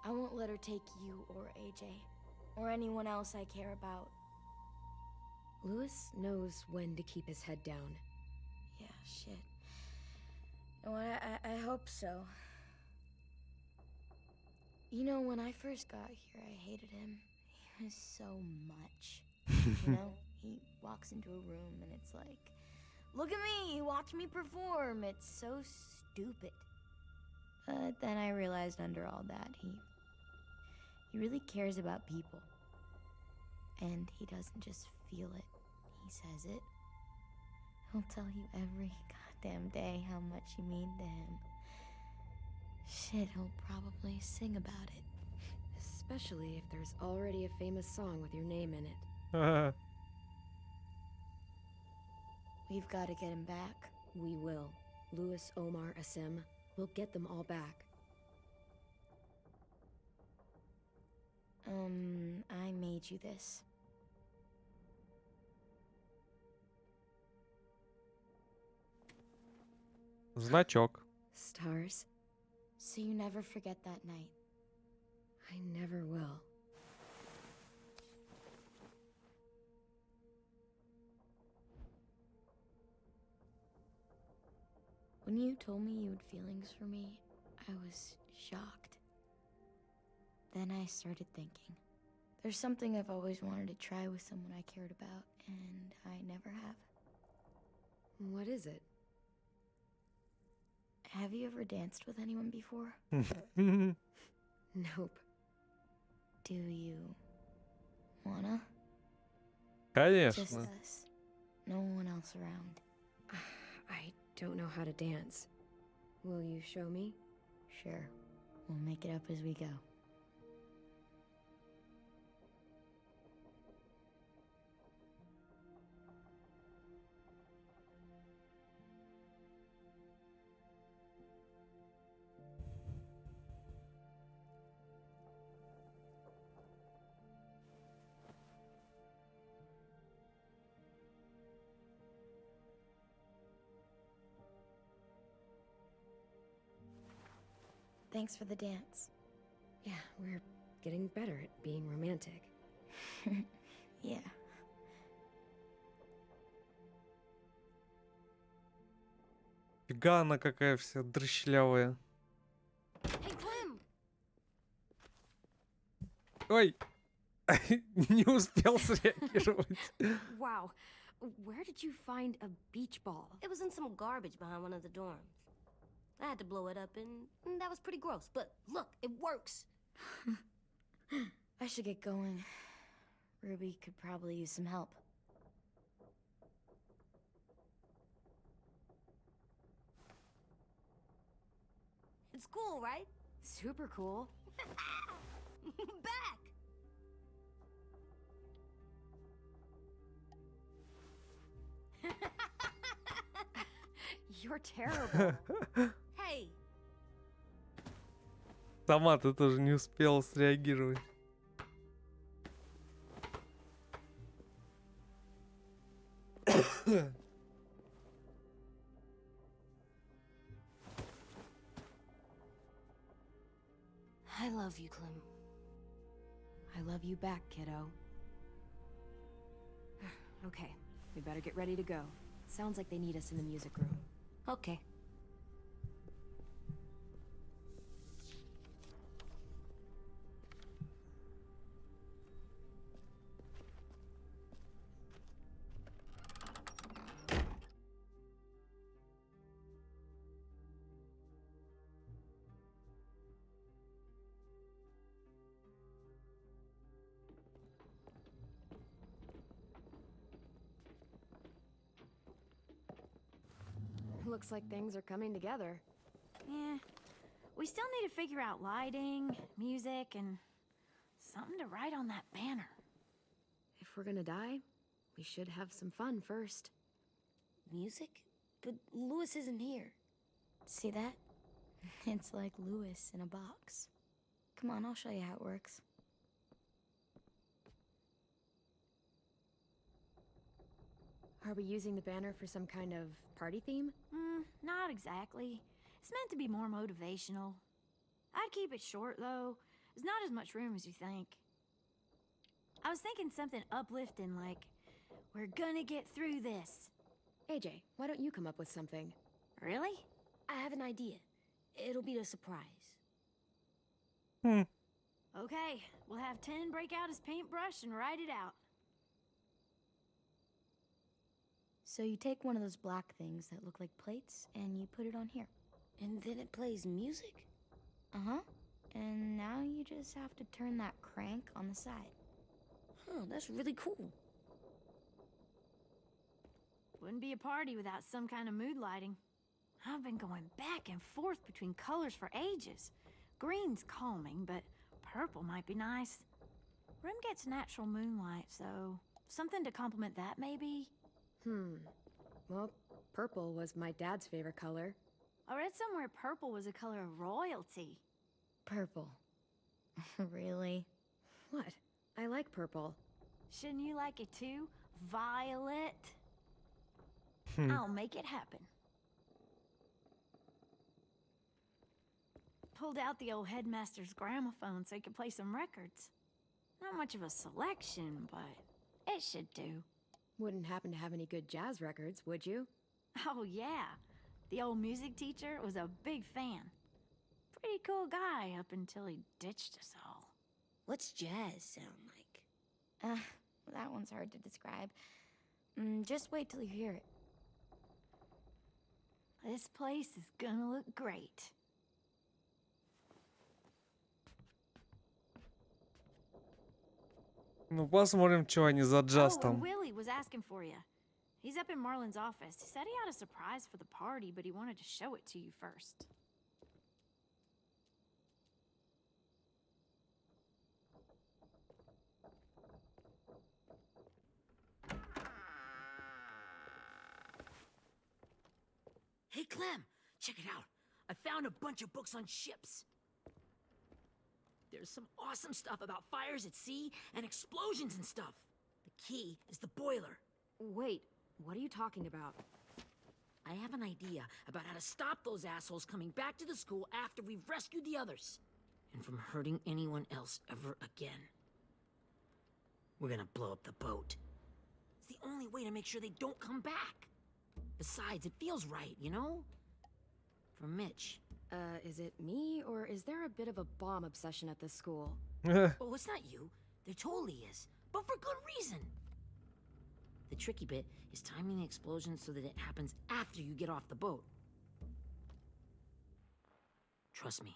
I won't let her take you or AJ, or anyone else I care about. Louis knows when to keep his head down. Yeah, shit. No, I hope so. You know, when I first got here, I hated him. He was so much. You know, he walks into a room and it's like, look at me, watch me perform. It's so stupid. But then I realized under all that, he really cares about people. And he doesn't just feel it, he says it. He'll tell you every goddamn day how much you mean to him. Shit, he'll probably sing about it. Especially if there's already a famous song with your name in it. We've got to get him back. We will. Louis, Omar, Asim. We'll get them all back. I made you this. Значок. Stars? So you never forget that night. I never will. When you told me you had feelings for me, I was shocked. Then I started thinking. There's something I've always wanted to try with someone I cared about, and I never have. What is it? Have you ever danced with anyone before? Nope. Do you wanna? Конечно. Just us. No one else around. I don't know how to dance. Will you show me? Sure. We'll make it up as we go. Thanks for the dance. Yeah, we're getting better at being romantic. Yeah. Фига она какая вся дрыщлявая. Hey, Clem! Ой! Не успел среагировать. Wow. Where did you find a beach ball? It was in some garbage behind one of the dorms. I had to blow it up, and that was pretty gross. But look, it works. I should get going. Ruby could probably use some help. It's cool, right? Super cool. Back! You're terrible. Hey! Сама ты тоже не успела среагировать. I love you, Clem. I love you back, kiddo. Okay, we better get ready to go. Sounds like they need us in the music room. Okay. Looks like things are coming together. Yeah. We still need to figure out lighting, music, and something to write on that banner. If we're gonna die, we should have some fun first. Music? But Lewis isn't here. See that? It's like Lewis in a box. Come on, I'll show you how it works. Are we using the banner for some kind of party theme? Not exactly. It's meant to be more motivational. I'd keep it short, though. There's not as much room as you think. I was thinking something uplifting like, we're gonna get through this. AJ, why don't you come up with something? Really? I have an idea. It'll be a surprise. Okay, we'll have 10 break out his paintbrush and write it out. So you take one of those black things that look like plates and you put it on here. And then it plays music? Uh-huh. And now you just have to turn that crank on the side. Huh, that's really cool. Wouldn't be a party without some kind of mood lighting. I've been going back and forth between colors for ages. Green's calming, but purple might be nice. Room gets natural moonlight, so something to complement that, maybe? Well, purple was my dad's favorite color. I read somewhere purple was a color of royalty. Purple. Really? What? I like purple. Shouldn't you like it too? Violet? I'll make it happen. Pulled out the old headmaster's gramophone so he could play some records. Not much of a selection, but it should do. Wouldn't happen to have any good jazz records, would you? Oh, yeah. The old music teacher was a big fan. Pretty cool guy up until he ditched us all. What's jazz sound like? That one's hard to describe. Just wait till you hear it. This place is gonna look great. Ну, посмотрим, что они за джаз Oh, and там. Willie was asking for you. He's up in Marlin's office. He said he had a surprise for the party, but he wanted to show it to you first. Hey, Clem, check it out. I found a bunch of books on ships. There's some awesome stuff about fires at sea and explosions and stuff. The key is the boiler. Wait, what are you talking about? I have an idea about how to stop those assholes coming back to the school after we've rescued the others. And from hurting anyone else ever again. We're gonna blow up the boat. It's the only way to make sure they don't come back. Besides, it feels right, you know? For Mitch. Is it me, or is there a bit of a bomb obsession at this school? Oh, it's not you. There totally is. But for good reason. The tricky bit is timing the explosion so that it happens after you get off the boat. Trust me,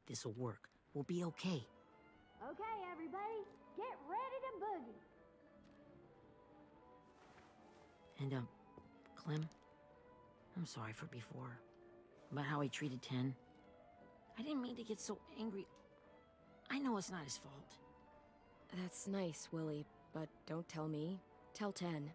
this'll work. We'll be okay. Okay, everybody, get ready to boogie. And, Clem, I'm sorry for before. About how he treated Ten. I didn't mean to get so angry. I know it's not his fault. That's nice, Willie, but don't tell me. Tell 10.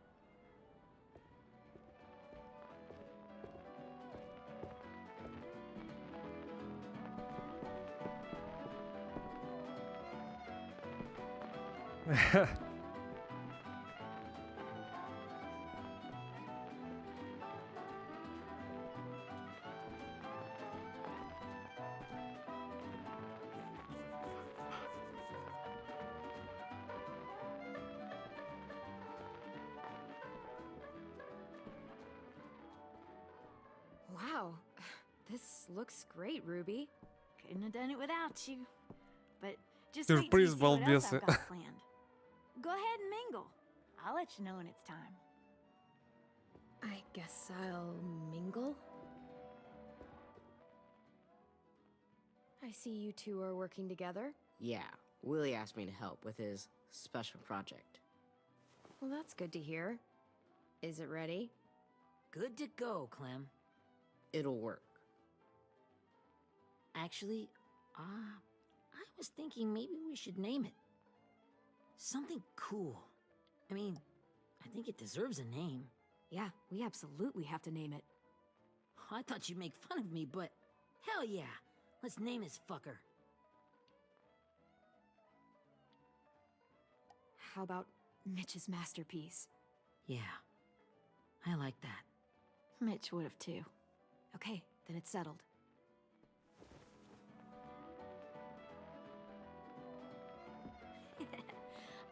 Wow, this looks great, Ruby. Couldn't have done it without you. But just Сюрприз wait till you see what else балбесы. I've got planned. Go ahead and mingle. I'll let you know when it's time. I guess I'll mingle? I see you two are working together. Yeah, Willie asked me to help with his special project. Well, that's good to hear. Is it ready? Good to go, Clem. It'll work. Actually, I was thinking maybe we should name it. Something cool. I mean, I think it deserves a name. Yeah, we absolutely have to name it. I thought you'd make fun of me, but hell yeah. Let's name this fucker. How about Mitch's masterpiece? Yeah, I like that. Mitch would have too. Okay, then it's settled.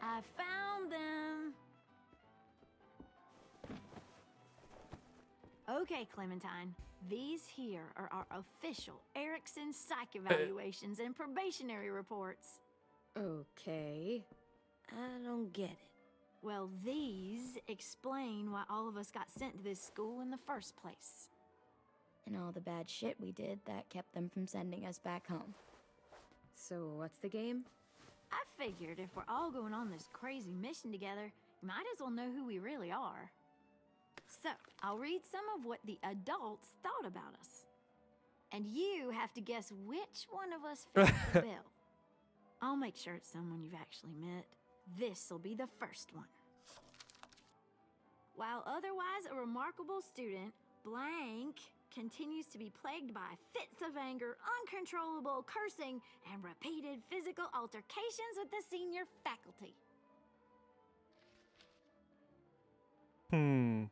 I found them. Okay, Clementine. These here are our official Erickson psych evaluations and probationary reports. Okay. I don't get it. Well, these explain why all of us got sent to this school in the first place. And all the bad shit we did that kept them from sending us back home. So what's the game? I figured if we're all going on this crazy mission together, you might as well know who we really are. So, I'll read some of what the adults thought about us. And you have to guess which one of us fits the bill. I'll make sure it's someone you've actually met. This'll be the first one. While otherwise a remarkable student, blank continues to be plagued by fits of anger, uncontrollable cursing, and repeated physical altercations with the senior faculty. Hmm.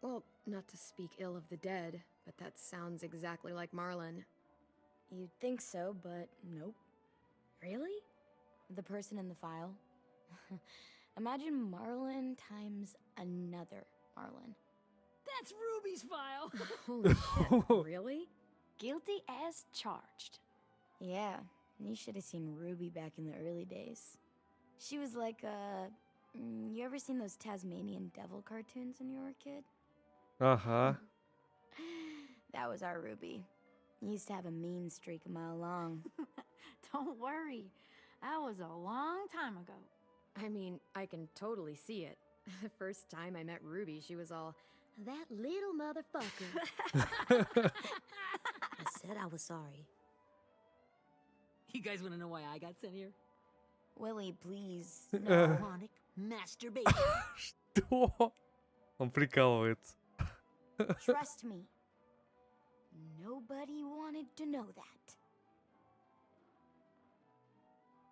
Well, not to speak ill of the dead, but that sounds exactly like Marlon. You'd think so, but nope. Really? The person in the file. Imagine Marlon times another Marlon. That's Ruby's file. Holy shit, really? Guilty as charged. Yeah, you should have seen Ruby back in the early days. She was like, you ever seen those Tasmanian devil cartoons when you were a kid? Ага. That was our Ruby. He used to have a mean streak a mile long. Don't worry. That was a long time ago. I mean, I can totally see it. The first time I met Ruby, she was all, that little motherfucker. I said I was sorry. You guys want to know why I got sent here? Willie, please. Chronic masturbation. Что? Он прикалывается. Trust me. Nobody wanted to know that.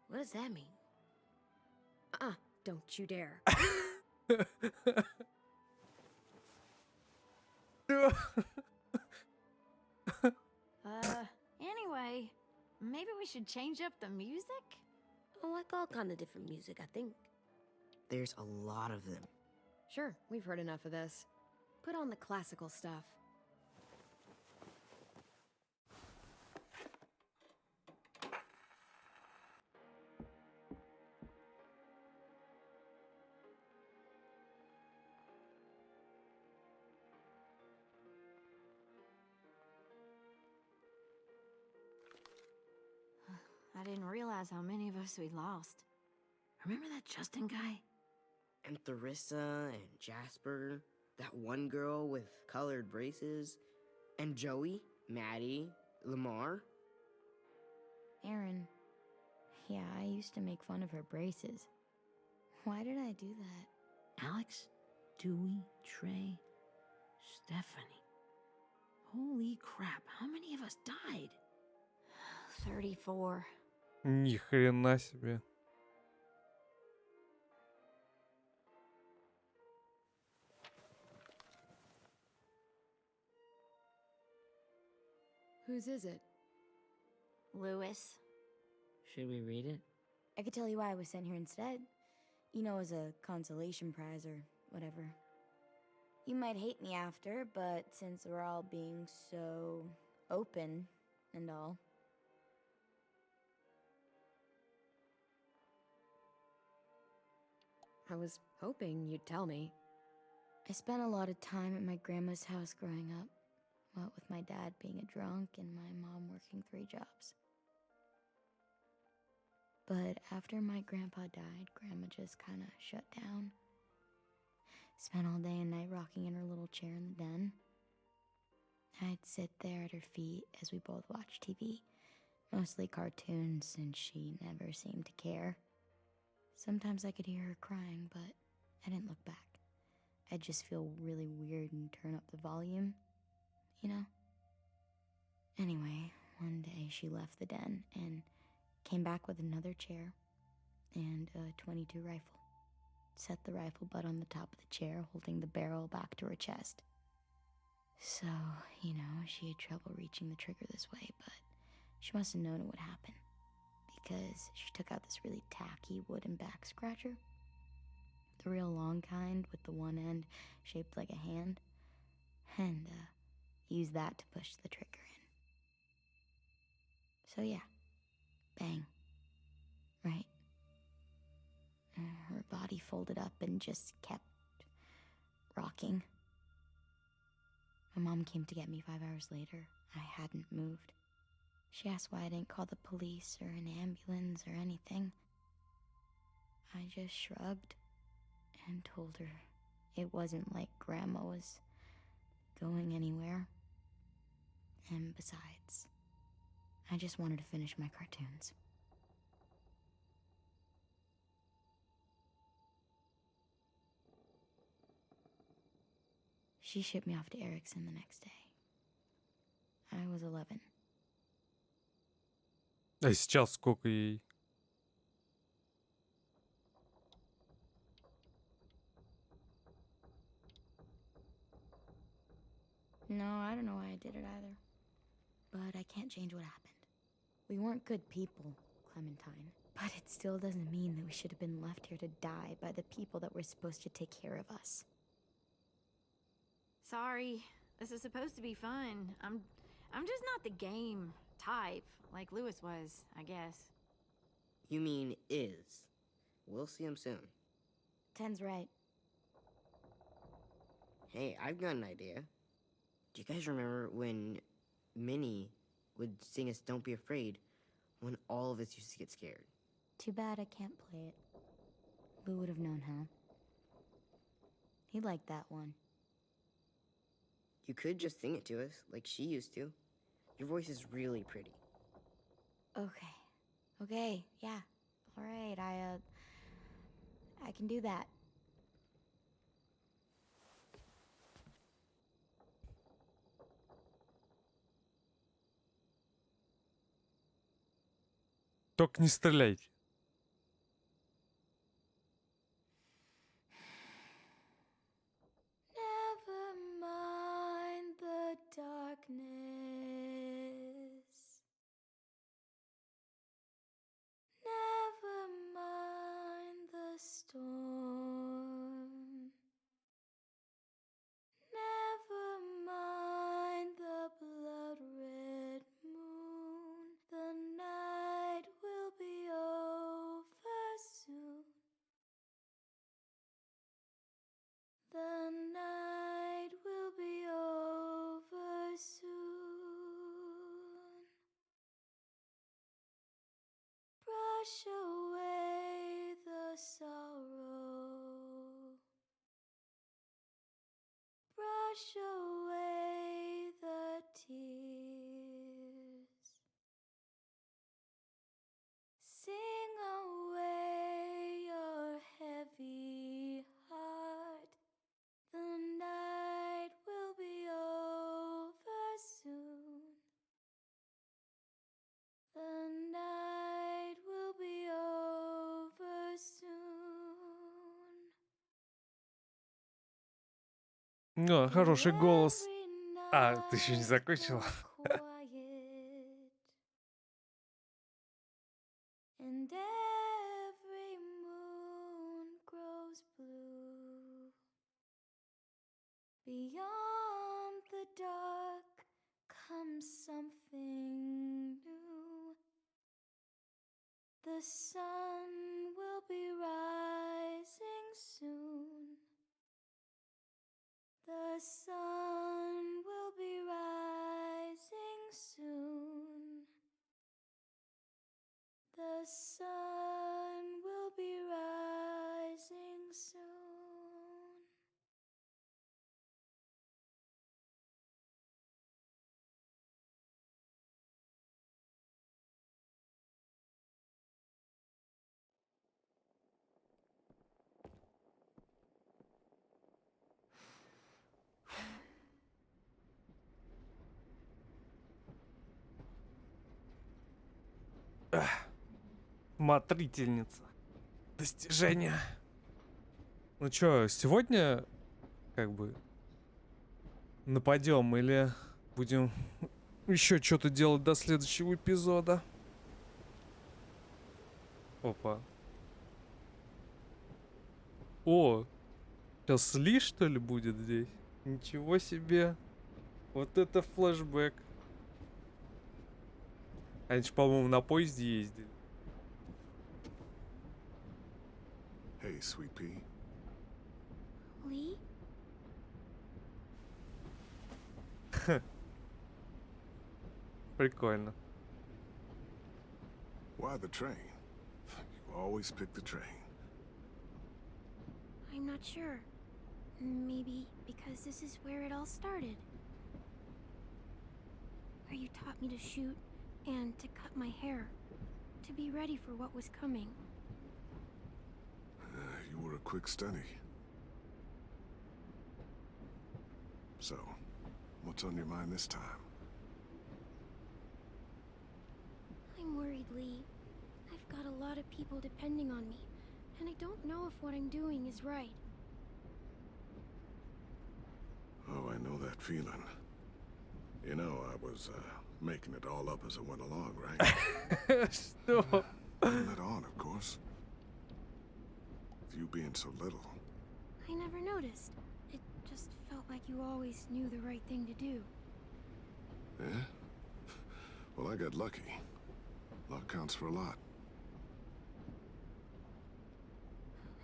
What does that mean? Don't you dare. Anyway, maybe we should change up the music? I like all kind of different music, I think. There's a lot of them. Sure, we've heard enough of this. Put on the classical stuff. I didn't realize how many of us we'd lost. Remember that Justin guy? And Theresa and Jasper, that one girl with colored braces, and Joey, Maddie, Lamar. Aaron. Yeah, I used to make fun of her braces. Why did I do that? Alex, Dewey, Trey, Stephanie. Holy crap, how many of us died? 34. Ни хрена себе. Whose is it? Lewis. Should we read it? I could tell you why I was sent here instead. You know, as a consolation prize or whatever. You might hate me after, but since we're all being so open and all. I was hoping you'd tell me. I spent a lot of time at my grandma's house growing up. What with my dad being a drunk and my mom working 3 jobs. But after my grandpa died, Grandma just kind of shut down. spent all day and night rocking in her little chair in the den. I'd sit there at her feet as we both watched TV, mostly cartoons, since she never seemed to care. Sometimes I could hear her crying, but I didn't look back. I'd just feel really weird and turn up the volume, you know? Anyway, one day she left the den and came back with another chair and a .22 rifle. Set the rifle butt on the top of the chair, holding the barrel back to her chest. So, she had trouble reaching the trigger this way, but she must have known it would happen, because she took out this really tacky wooden back scratcher. The real long kind with the one end shaped like a hand, and used that to push the trigger in. So yeah, bang. Right. Her body folded up and just kept rocking. My mom came to get me 5 hours later. I hadn't moved. She asked why I didn't call the police or an ambulance or anything. I just shrugged and told her it wasn't like Grandma was going anywhere. And besides, I just wanted to finish my cartoons. She shipped me off to Erickson the next day. I was 11. А сейчас сколько ей? No, I don't know why I did it either. But I can't change what happened. We weren't good people, Clementine. But it still doesn't mean that we should have been left here to die by the people that were supposed to take care of us. Sorry. This is supposed to be fun. I'm just not the game type, like Lewis was, I guess. You mean is. We'll see him soon. Ten's right. Hey, I've got an idea. Do you guys remember when Minnie would sing us Don't Be Afraid when all of us used to get scared? Too bad I can't play it. Lou would have known how. He liked that one. You could just sing it to us, like she used to. Your voice is really pretty. Okay, yeah. All right, I can do that. Только не стреляйте. Never mind the darkness. Never mind the storm. Never mind the blood red moon. The night will be over soon. The night will be over soon. Brush away the sorrow. Brush away the tears. Sing away your heavy heart. The night will be over soon. The night will be over soon. Ну, хороший голос. Every А, ты еще не night закончила? grows quiet, and every moon grows blue. Beyond the dark comes something new. The sun will be rising soon. The sun will be rising soon. The sun will be rising soon. Смотрительница. Достижение. Ну чё, сегодня как бы нападем или будем еще что-то делать до следующего эпизода? Опа. О, сейчас Ли, что ли, будет здесь? Ничего себе. Вот это флешбэк. Они же, по-моему, на поезде ездили. Hey, Sweet Pea. Lee? Прикольно. Why the train? You always pick the train. I'm not sure. Maybe because this is where it all started. Where you taught me to shoot and to cut my hair. To be ready for what was coming. You were a quick study. So, what's on your mind this time? I'm worried, Lee. I've got a lot of people depending on me, and I don't know if what I'm doing is right. Oh, I know that feeling. You know, I was, making it all up as I went along, right? Что? From that on, of course. With you being so little. I never noticed. It just felt like you always knew the right thing to do. Yeah? Well, I got lucky. Luck counts for a lot.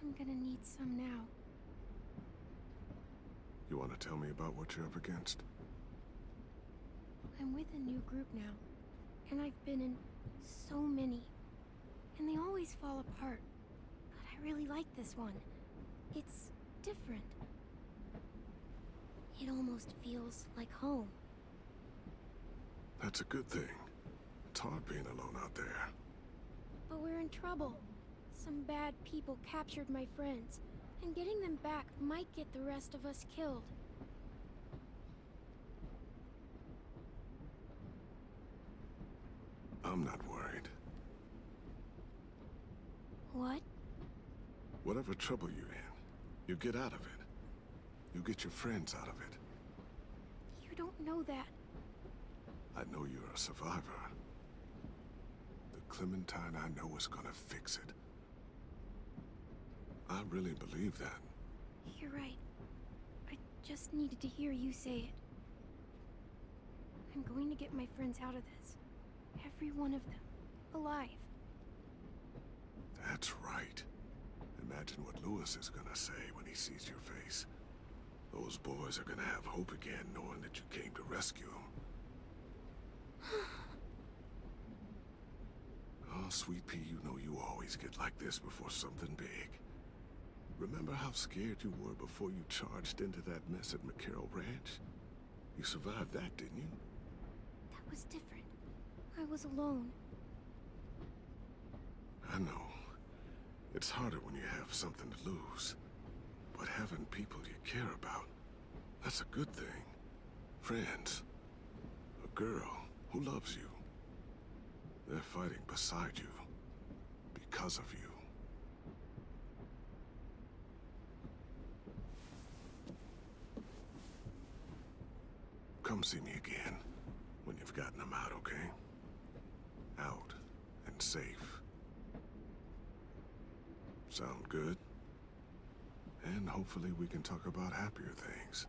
I'm gonna need some now. You want to tell me about what you're up against? I'm with a new group now, and I've been in so many, and they always fall apart. But I really like this one. It's different. It almost feels like home. That's a good thing. It's hard being alone out there. But we're in trouble. Some bad people captured my friends, and getting them back might get the rest of us killed. I'm not worried. What? Whatever trouble you're in, you get out of it. You get your friends out of it. You don't know that. I know you're a survivor. The Clementine I know is gonna fix it. I really believe that. You're right. I just needed to hear you say it. I'm going to get my friends out of this. Every one of them. Alive. That's right. Imagine what Lewis is gonna say when he sees your face. Those boys are gonna have hope again, knowing that you came to rescue them. Oh, Sweet Pea, you know you always get like this before something big. Remember how scared you were before you charged into that mess at McCarroll Ranch? You survived that, didn't you? That was different. I was alone. I know. It's harder when you have something to lose. But having people you care about, that's a good thing. Friends. A girl who loves you. They're fighting beside you. Because of you. Come see me again when you've gotten them out, okay? Out and safe. Sound good? And hopefully we can talk about happier things.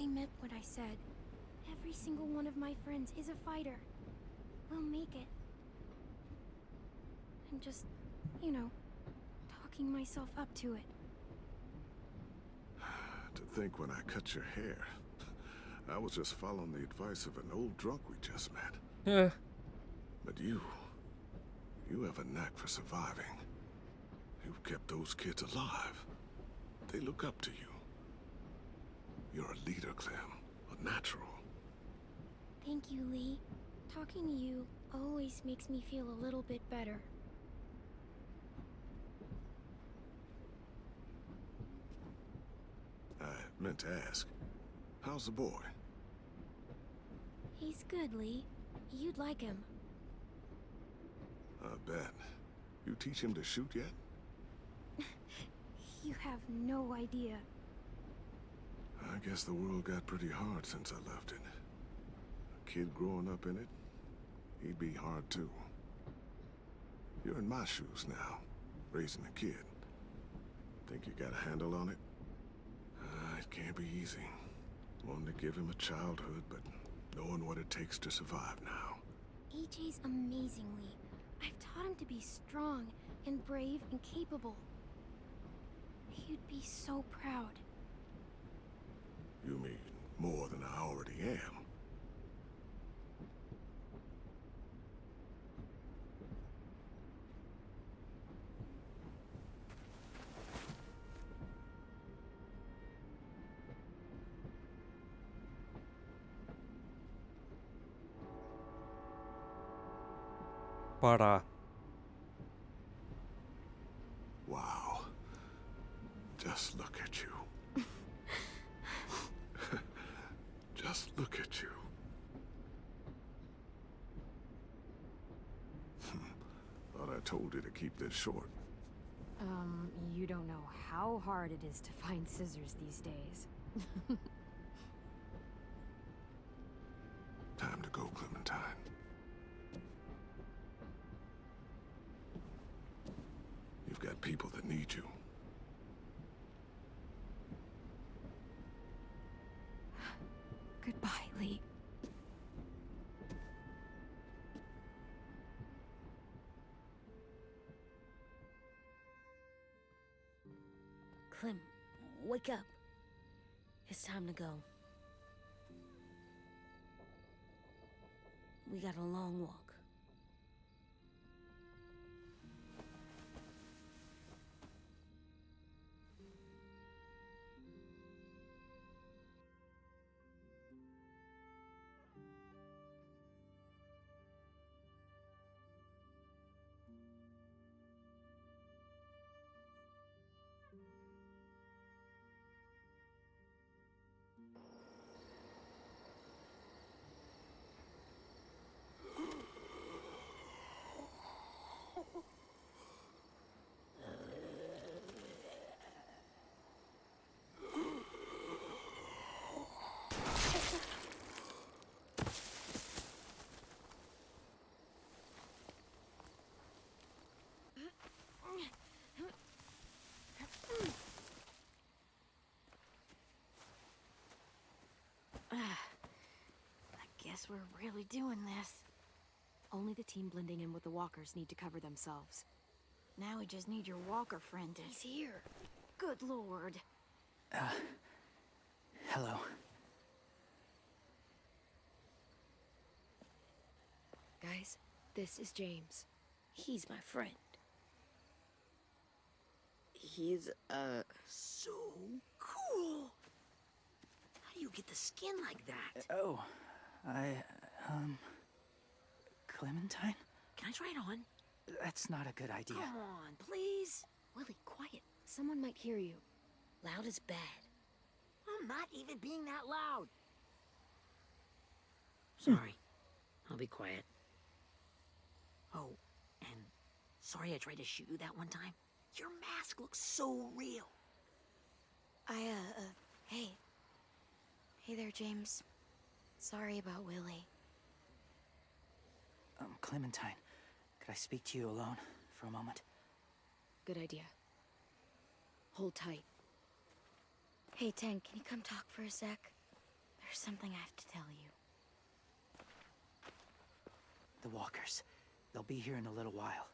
I meant what I said. Every single one of my friends is a fighter. We'll make it. I'm just, you know, talking myself up to it. To think when I cut your hair, I was just following the advice of an old drunk we just met. Yeah. But you have a knack for surviving. You've kept those kids alive. They look up to you. You're a leader, Clem. A natural. Thank you, Lee. Talking to you always makes me feel a little bit better. I meant to ask, how's the boy? He's good, Lee. You'd like him. I bet. You teach him to shoot yet? You have no idea. I guess the world got pretty hard since I left it. A kid growing up in it, he'd be hard too. You're in my shoes now, raising a kid. Think you got a handle on it? It can't be easy. Wanting to give him a childhood, but knowing what it takes to survive now. AJ's amazingly. I've taught him to be strong and brave and capable. He'd be so proud. You mean more than I already am? Пора. Wow. Just look at you. Just look at you. Thought I told you to keep this short. You don't know how hard it is to find scissors these days. Time to go, Clementine. You've got people that need you. Goodbye, Lee. Clem, wake up. It's time to go. We got a long walk. I guess we're really doing this. Only the team blending in with the walkers need to cover themselves. Now we just need your walker friend to... He's here. Good lord. Hello. Guys, this is James. He's my friend. He's, so cool. How do you get the skin like that? Oh, Clementine? Can I try it on? That's not a good idea. Come on, please. Willie, quiet. Someone might hear you. Loud is bad. I'm not even being that loud. Sorry. I'll be quiet. Oh, and sorry I tried to shoot you that one time. Your mask looks so real. Hey. Hey there, James. Sorry about Willie. Clementine, could I speak to you alone for a moment? Good idea. Hold tight. Hey, Tank, can you come talk for a sec? There's something I have to tell you. The walkers. They'll be here in a little while.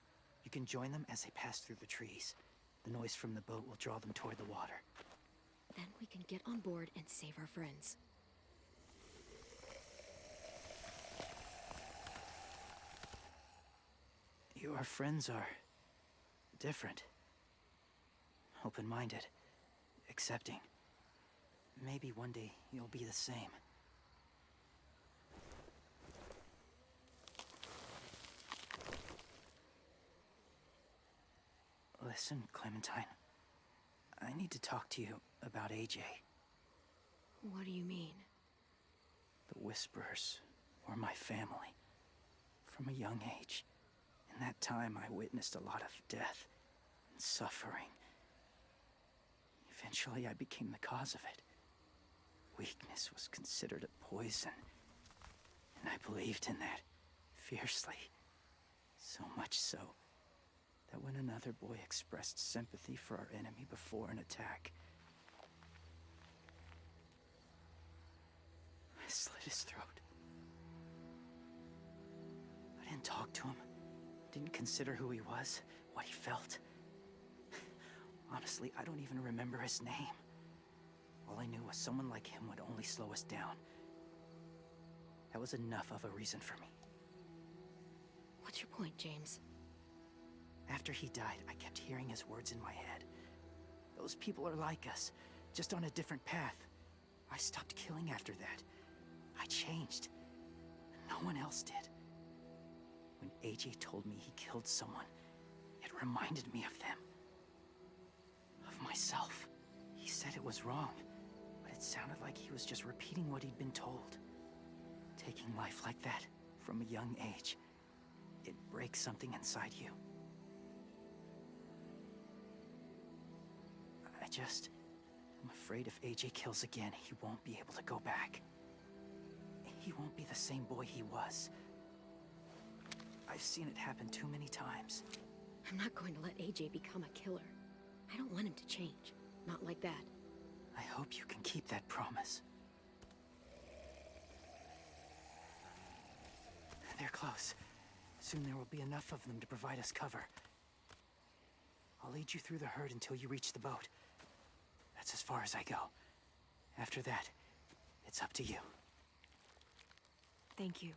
You can join them as they pass through the trees. The noise from the boat will draw them toward the water. Then we can get on board and save our friends. Your friends are different. Open-minded. Accepting. Maybe one day you'll be the same. Listen, Clementine. I need to talk to you about AJ. What do you mean? The Whisperers were my family. From a young age. In that time, I witnessed a lot of death and suffering. Eventually, I became the cause of it. Weakness was considered a poison, and I believed in that fiercely. So much so that when another boy expressed sympathy for our enemy before an attack, I slit his throat. I didn't talk to him, didn't consider who he was, what he felt. Honestly, I don't even remember his name. All I knew was someone like him would only slow us down. That was enough of a reason for me. What's your point, James? After he died, I kept hearing his words in my head. Those people are like us, just on a different path. I stopped killing after that. I changed. No one else did. When AJ told me he killed someone, it reminded me of them. Of myself. He said it was wrong, but it sounded like he was just repeating what he'd been told. Taking life like that, from a young age, it breaks something inside you. I'm afraid if AJ kills again, he won't be able to go back. He won't be the same boy he was. I've seen it happen too many times. I'm not going to let AJ become a killer. I don't want him to change. Not like that. I hope you can keep that promise. They're close. Soon there will be enough of them to provide us cover. I'll lead you through the herd until you reach the boat. That's as far as I go. After that, it's up to you. Thank you.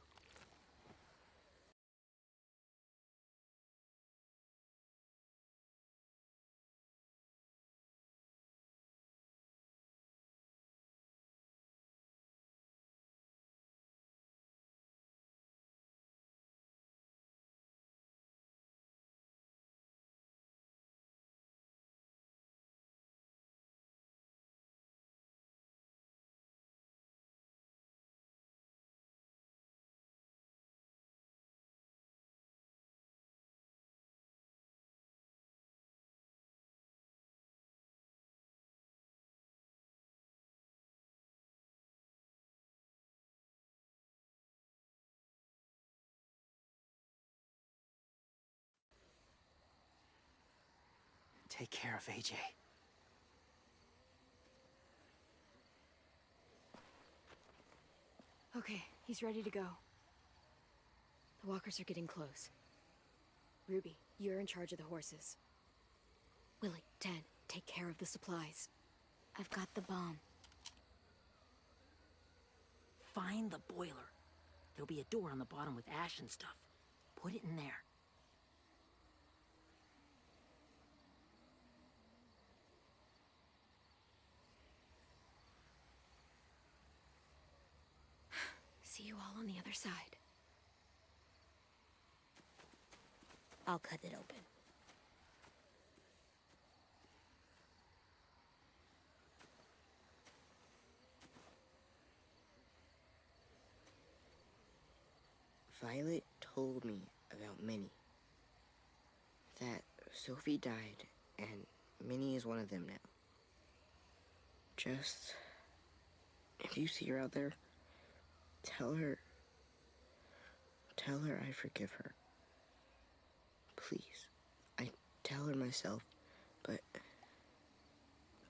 Take care of AJ. Okay, he's ready to go. The walkers are getting close. Ruby, you're in charge of the horses. Willie, Dan, take care of the supplies. I've got the bomb. Find the boiler. There'll be a door on the bottom with ash and stuff. Put it in there. See you all on the other side. I'll cut it open. Violet told me about Minnie. That Sophie died, and Minnie is one of them now. Just... if you see her out there, tell her I forgive her. Please. I tell her myself, but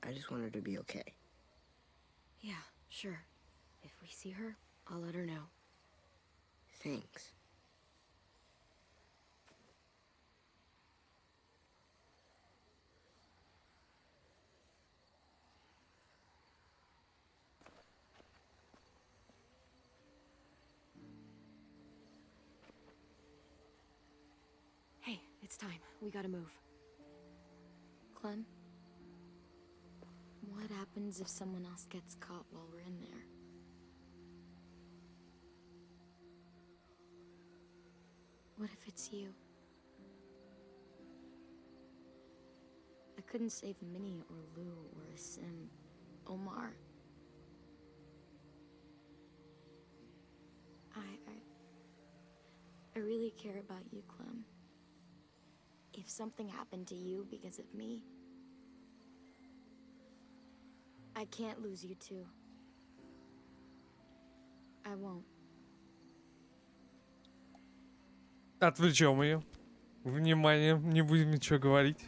I just want her to be okay. Yeah, sure. If we see her, I'll let her know. Thanks. Hey, it's time. We gotta move. Clem? What happens if someone else gets caught while we're in there? What if it's you? I couldn't save Minnie or Lou or Asim, Omar. I really care about you, Clem. if something happened to you because of me, I can't lose you too. I won't. Отвлечем ее. Внимание, не будем ничего говорить.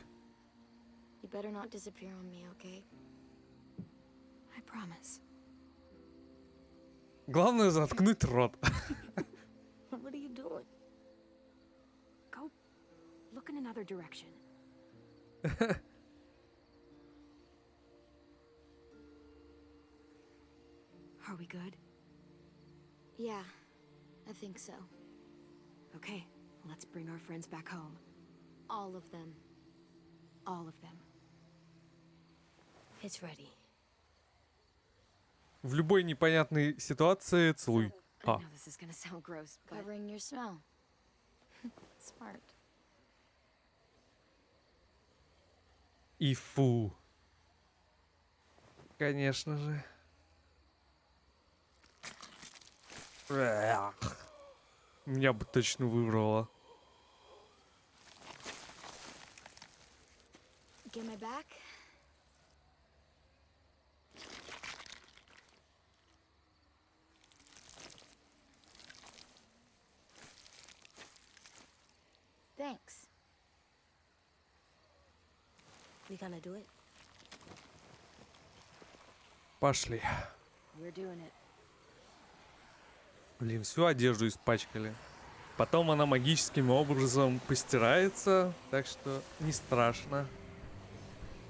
You better not disappear on me, okay? I promise. Главное заткнуть рот. What are you doing? Go look in another direction. Are we good? Yeah, I think so. Okay, let's bring our friends back home. All of them. All of them. It's ready. В любой непонятной ситуации целуй. I know this is gonna sound gross, but Covering your smell. Smart. И фу. Конечно же. Меня бы точно выбрала. Get my back? Thanks. We gonna do it? Пошли. we're doing it. Блин, всю одежду испачкали. Потом она магическим образом постирается, так что не страшно.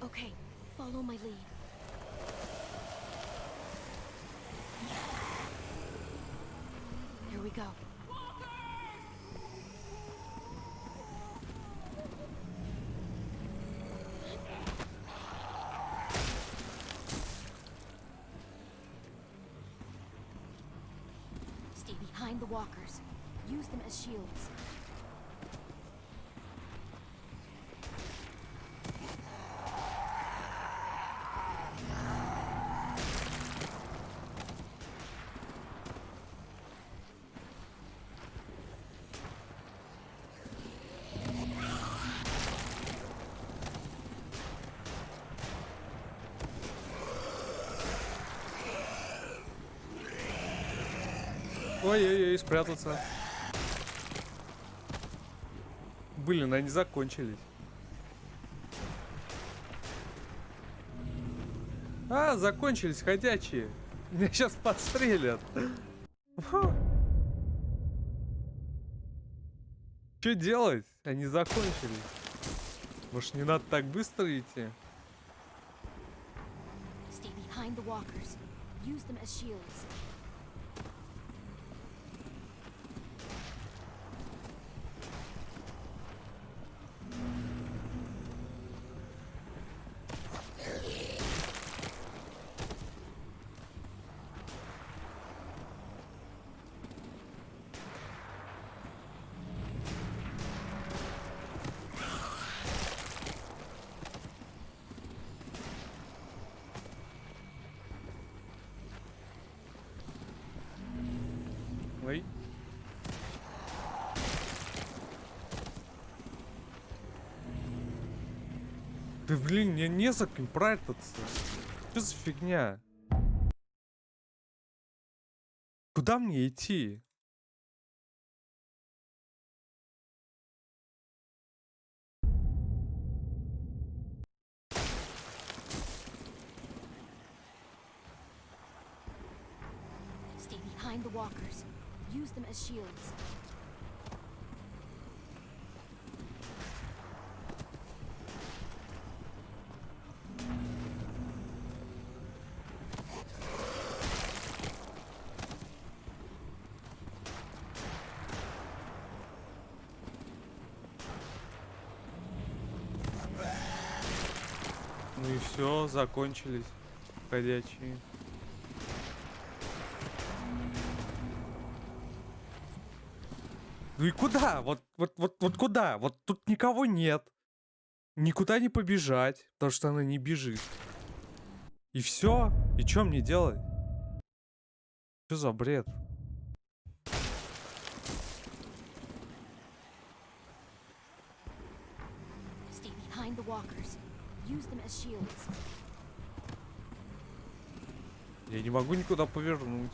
Okay, follow my lead. Here we go. Stay behind the walkers. Use them as shields. Ой-ой-ой, спрятаться. Блин, они закончились. А, закончились ходячие. Меня сейчас подстрелят. Что делать? Они закончились. Может, не надо так быстро идти? Stay behind the walkers. Use them as shields. Ой. Да блин, мне не за кем прятаться. Что за фигня? Куда мне идти? Stay behind the walkers. Use them as shields. Ну и все, закончились ходячие. Ну и куда? Вот куда? Вот тут никого нет. Никуда не побежать, потому что она не бежит. И все. И что мне делать? Что за бред? walkers. Use them as shields. Я не могу никуда повернуть.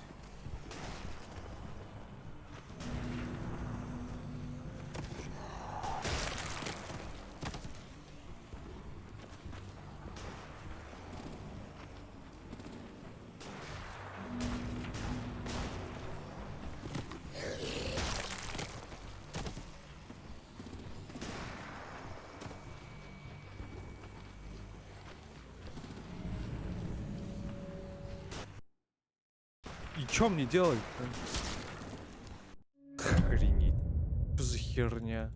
И чё мне делать-то? Охренеть. Что за херня?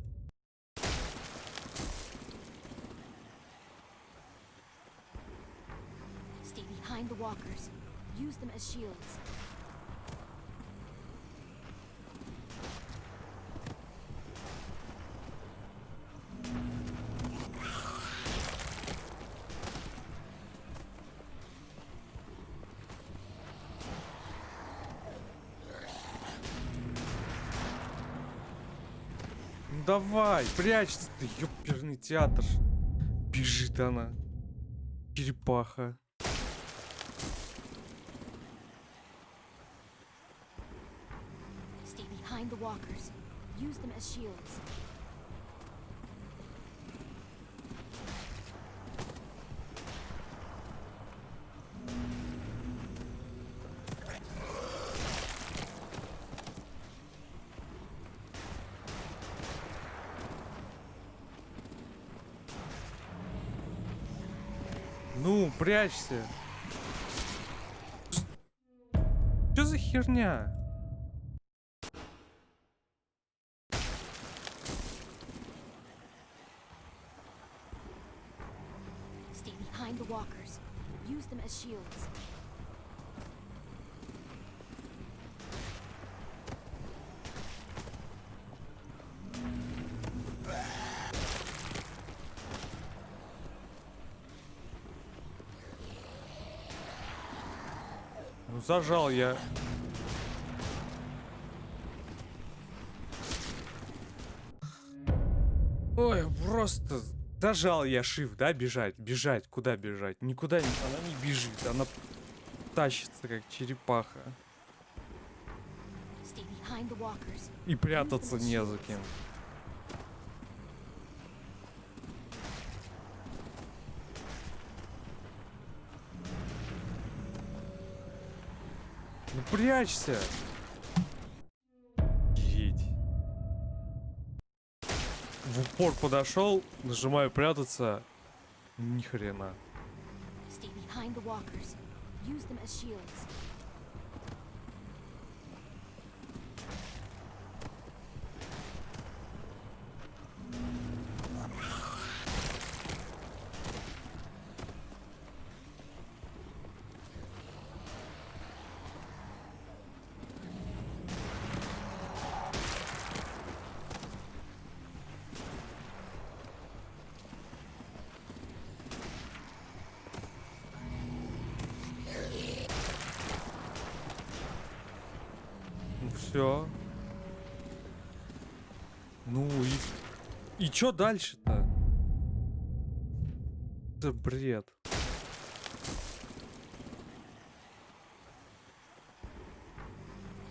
Stay behind the walkers. Use them as shields. Ну давай, прячься ты, ёперный театр. Бежит она. Черепаха. Stay behind the walkers. Use them as shields. Ну, прячься. Что за херня? Stay behind the walkers. Use them as shields. Ну, зажал я. Ой, просто зажал я shift, да, бежать. Бежать, куда бежать? Никуда не, она не бежит, она тащится, как черепаха. Stay behind the walkers. И прятаться не за кем. Ну прячься! Едь. В упор подошел, нажимаю прятаться. Ни хрена. Stay behind the walkers. Use them as shields. Ну все. Ну и чё дальше-то? Это бред.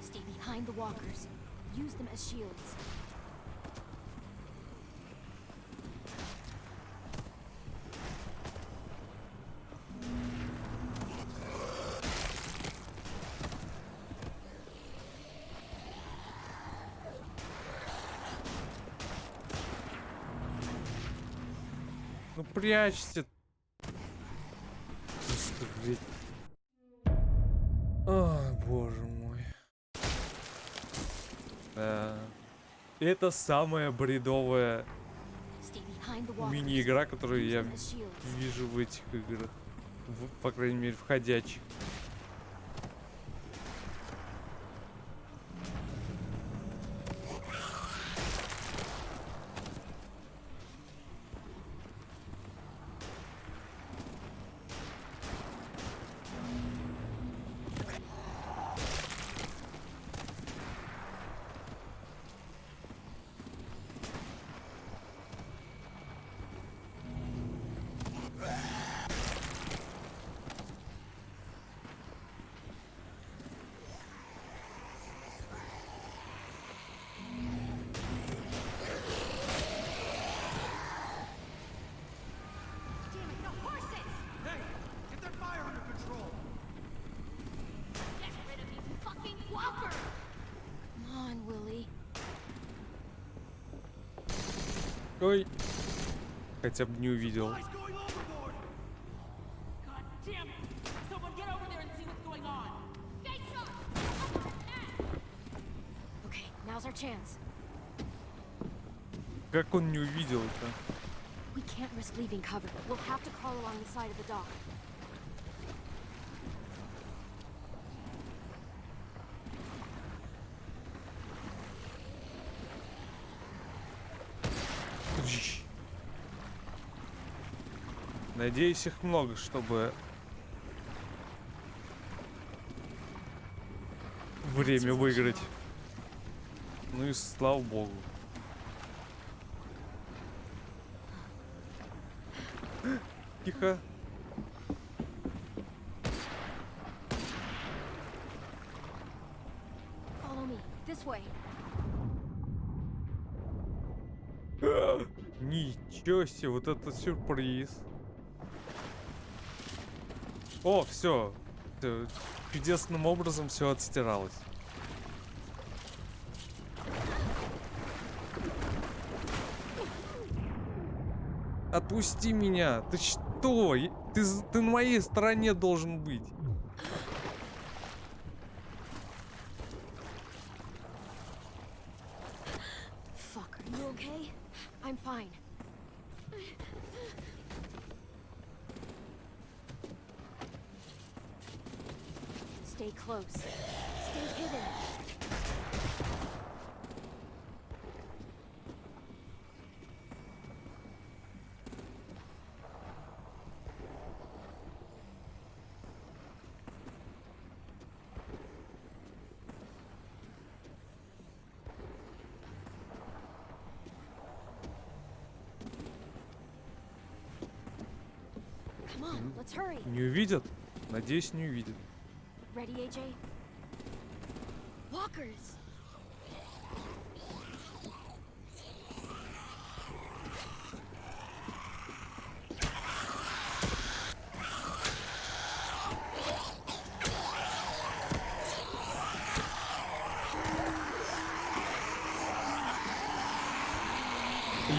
Stay behind the walkers. Use them as shields. Ну прячься. Просто, блядь. Ой, боже мой. Это самая бредовая Stay behind the walkers. мини-игра, которую Use я them as shields. вижу в этих играх. По крайней мере, входящих. Ой. Хотя бы не увидел. God damn it! Someone get over there and see what's going on. Stay sharp! Okay, now's our chance. Как он не увидел это? We can't risk leaving cover. We'll have to crawl along the side of the dock. Надеюсь, их много, чтобы время выиграть. Ну и слава богу. Тихо. Follow me. This way. Ничего себе, вот это сюрприз. О, все. Чудесным образом все отстиралось. Отпусти меня. Ты что? Ты на моей стороне должен быть. Fuck, are you okay? I'm fine. Stay close. Stay hidden. Come on, let's hurry. Не увидят? Надеюсь, не увидят. Ready, AJ? Walkers!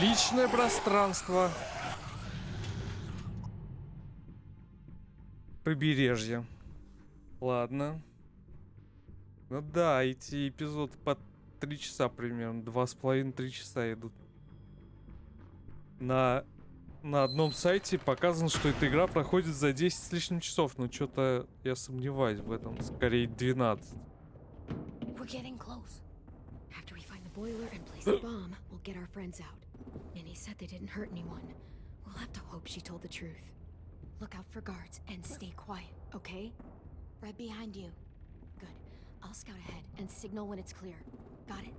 Личное пространство. Побережье. Ладно. Ну да, эти эпизоды по 3 часа примерно. 2,5-3 часа идут. На одном сайте показано, что эта игра проходит за 10 с лишним часов. Но что-то я сомневаюсь в этом. Скорее 12. We're getting close. After we find the boiler and place the bomb, we'll get our friends out. Minnie said they didn't hurt anyone. We'll have to hope she told the truth. Look out for guards and stay quiet, okay? Right behind you. Good. I'll scout ahead and signal when it's clear. Got it?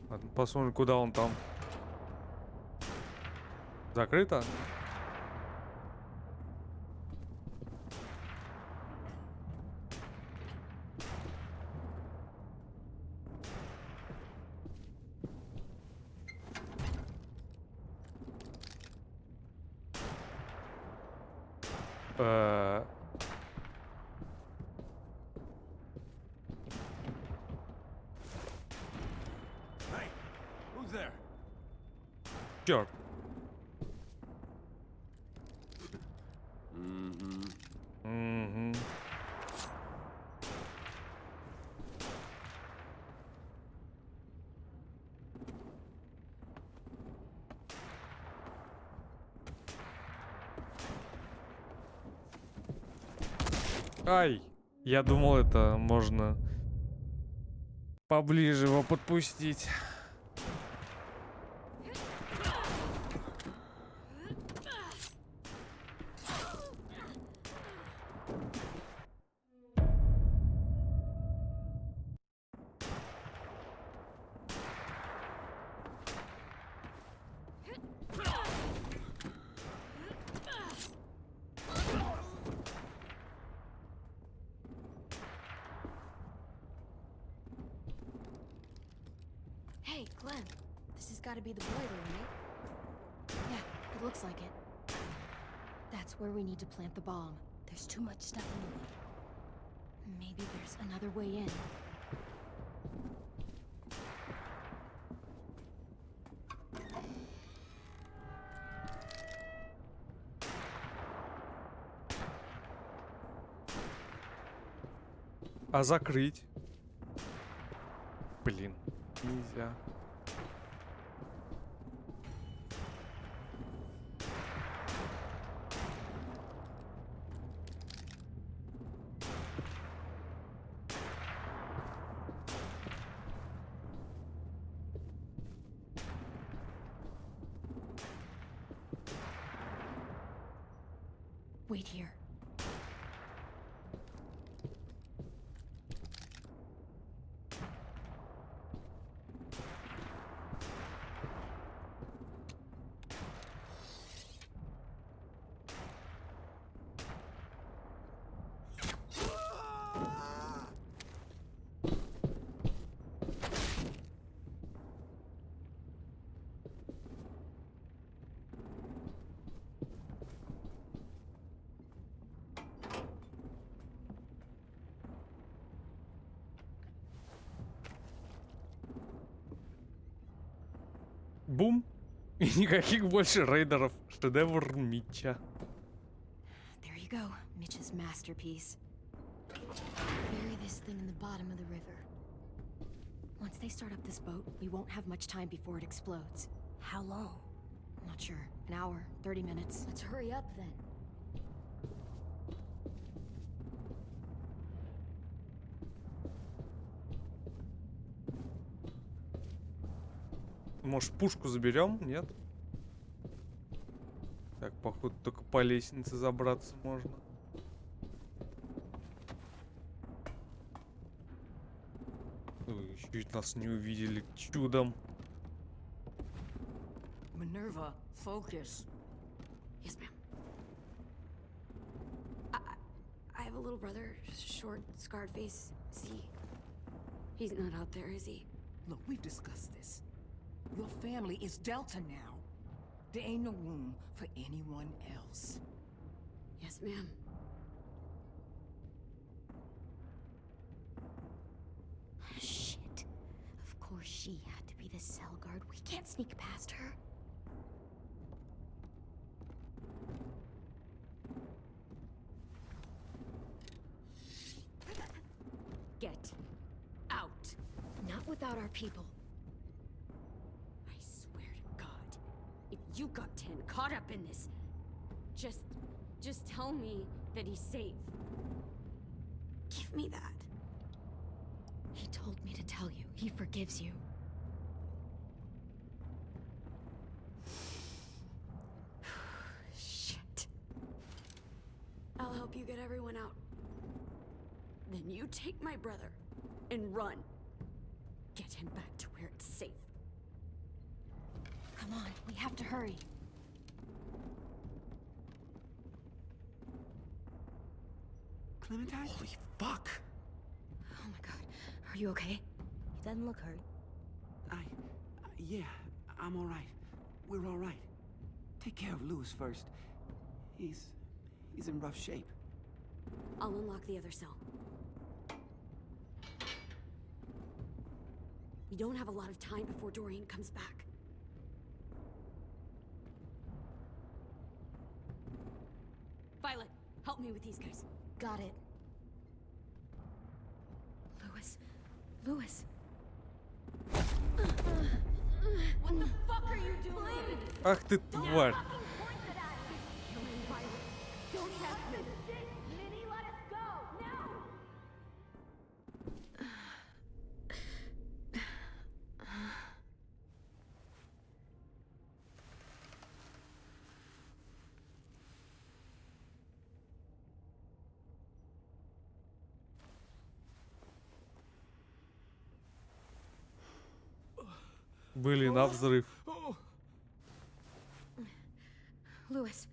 Ладно, посмотрим, куда он там. Закрыто? Hey, who's there? Черт. Мгм. Ай, я думал, это можно поближе его подпустить. This has got to be the boiler, right? Yeah, it looks like it. That's where we need to plant the bomb. There's too much stuff in the way. Maybe there's another way in. А закрыть? Блин, нельзя. Wait here. Бум! И никаких больше рейдеров. Шедевр Митча. There you go, Mitch's masterpiece. Bury this thing in the bottom of the river. Once they start up this boat, we won't have much time before it explodes. How long? Not sure. An hour, 30 minutes. Let's hurry up then. Может, пушку заберем? Нет? Так, походу, только по лестнице забраться можно. Ой, чуть нас не увидели чудом. Minerva, focus. Yes, ma'am. I have a little brother, short, scarred face. He's not out there, is he? Look, we've discussed this. Your family is Delta now. There ain't no room for anyone else. Yes, ma'am. Shit. Of course she had to be the cell guard. We can't sneak past her. Get out. Not without our people. I swear to God, if you got 10 caught up in this, just tell me that he's safe. Give me that. He told me to tell you. He forgives you. Shit. I'll help you get everyone out. Then you take my brother and run. Get him back to where it's safe. Come on, we have to hurry. Clementine? Holy fuck! Oh my God. Are you okay? He doesn't look hurt. Yeah, I'm alright. We're alright. Take care of Louis first. He's in rough shape. I'll unlock the other cell. We don't have a lot of time before Dorian comes back. Violet, help me with these guys. Got it. Louis. What the fuck are you doing? Ах ты тварь! Были на взрыв. Louis.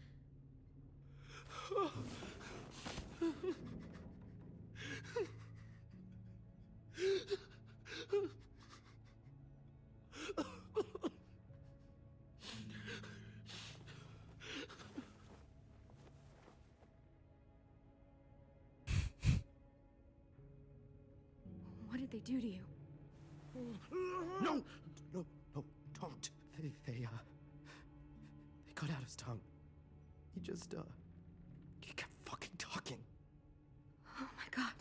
What did they do to you? No! No, no, don't. They cut out his tongue. He just, he kept fucking talking. Oh my god.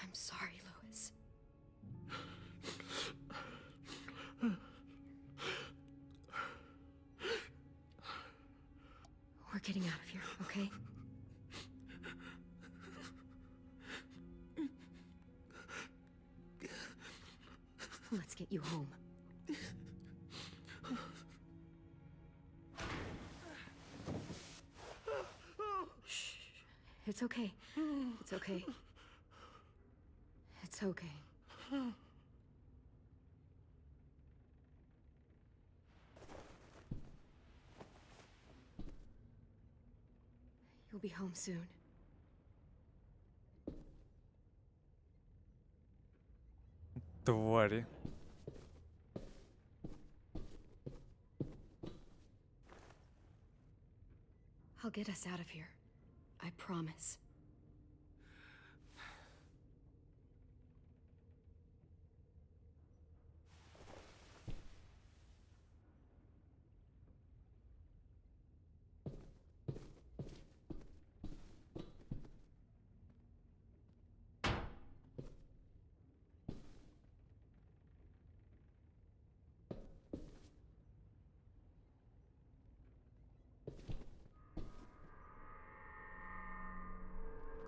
I'm sorry, Louis. We're getting out of here, okay? Let's get you home. Shh. It's okay. It's okay. It's okay. You'll be home soon. Твари. I'll get us out of here. I promise.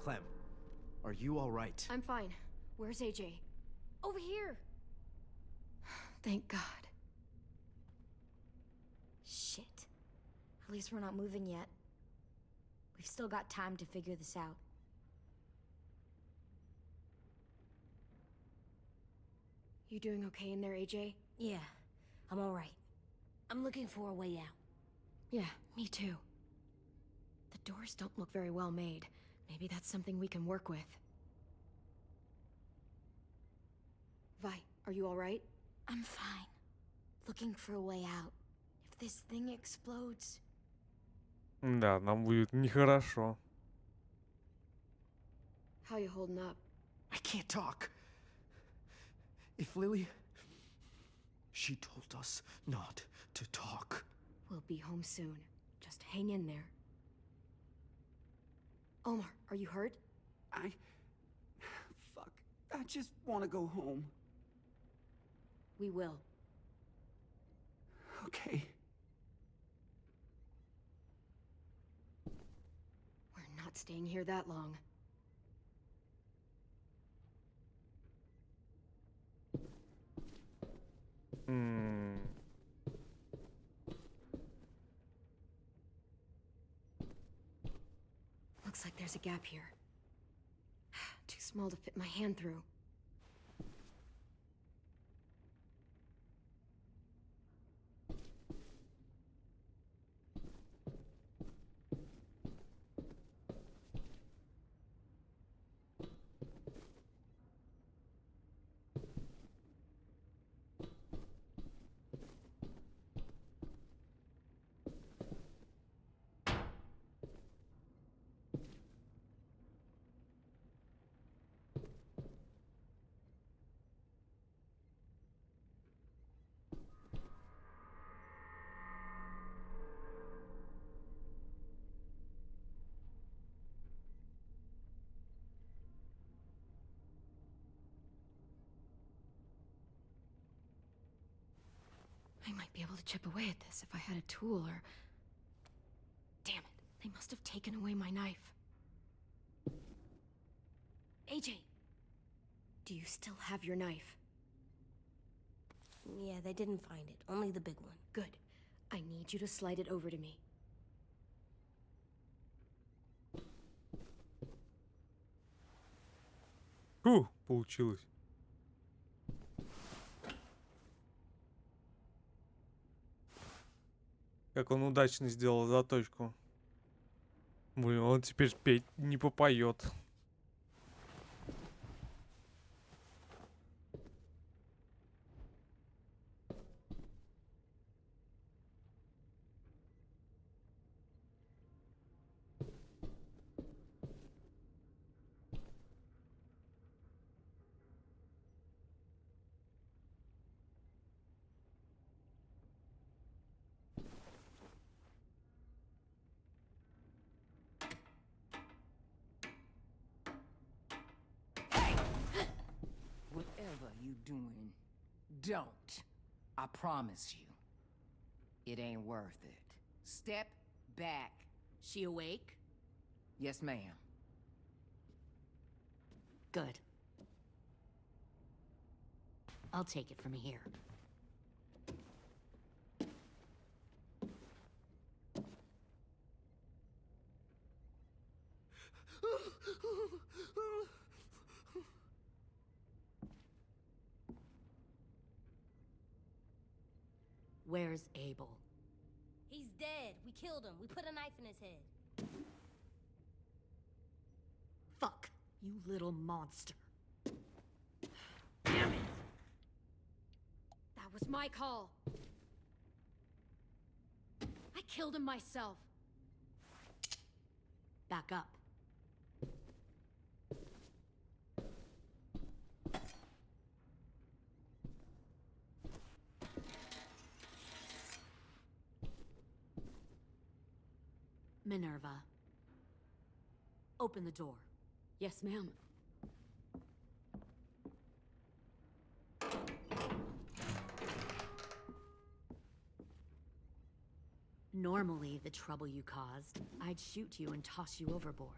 Clem, are you all right? I'm fine. Where's AJ? Over here! Thank God. Shit. At least we're not moving yet. We've still got time to figure this out. You doing okay in there, AJ? Yeah, I'm alright. I'm looking for a way out. Yeah, me too. The doors don't look very well made. Maybe that's something we can work with. Vi, are you alright? I'm fine. Looking for a way out. If this thing explodes... Да, нам будет нехорошо. How you holding up? I can't talk. If Lily... She told us not to talk. We'll be home soon. Just hang in there. Omar, are you hurt? Fuck. I just want to go home. We will. Okay. We're not staying here that long. Looks like there's a gap here. Too small to fit my hand through. I might be able to chip away at this if I had a tool or... Damn it, they must have taken away my knife. AJ! Do you still have your knife? Yeah, they didn't find it. Only the big one. Good. I need you to slide it over to me. Получилось. Как он удачно сделал заточку. Блин, он теперь петь не попоет. doing. Don't. I promise you. It ain't worth it. Step back. She awake? Yes, ma'am. Good. I'll take it from here. Where's Abel? He's dead. We killed him. We put a knife in his head. Fuck, you little monster. Damn it! That was my call. I killed him myself. Back up. Minerva. Open the door. Yes, ma'am. Normally, the trouble you caused, I'd shoot you and toss you overboard.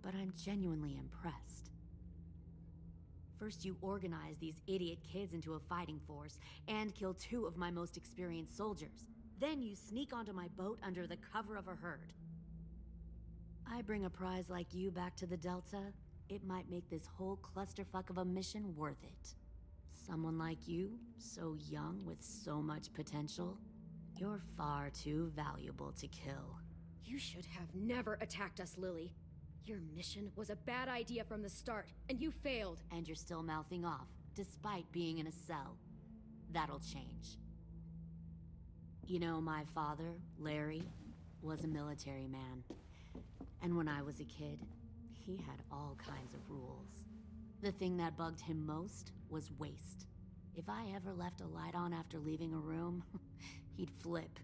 But I'm genuinely impressed. First, you organize these idiot kids into a fighting force and kill 2 of my most experienced soldiers. Then you sneak onto my boat under the cover of a herd. I bring a prize like you back to the Delta, it might make this whole clusterfuck of a mission worth it. Someone like you, so young with so much potential, you're far too valuable to kill. You should have never attacked us, Lily. Your mission was a bad idea from the start, and you failed. And you're still mouthing off, despite being in a cell. That'll change. You know, my father, Larry, was a military man. And when I was a kid, he had all kinds of rules. The thing that bugged him most was waste. If I ever left a light on after leaving a room, he'd flip.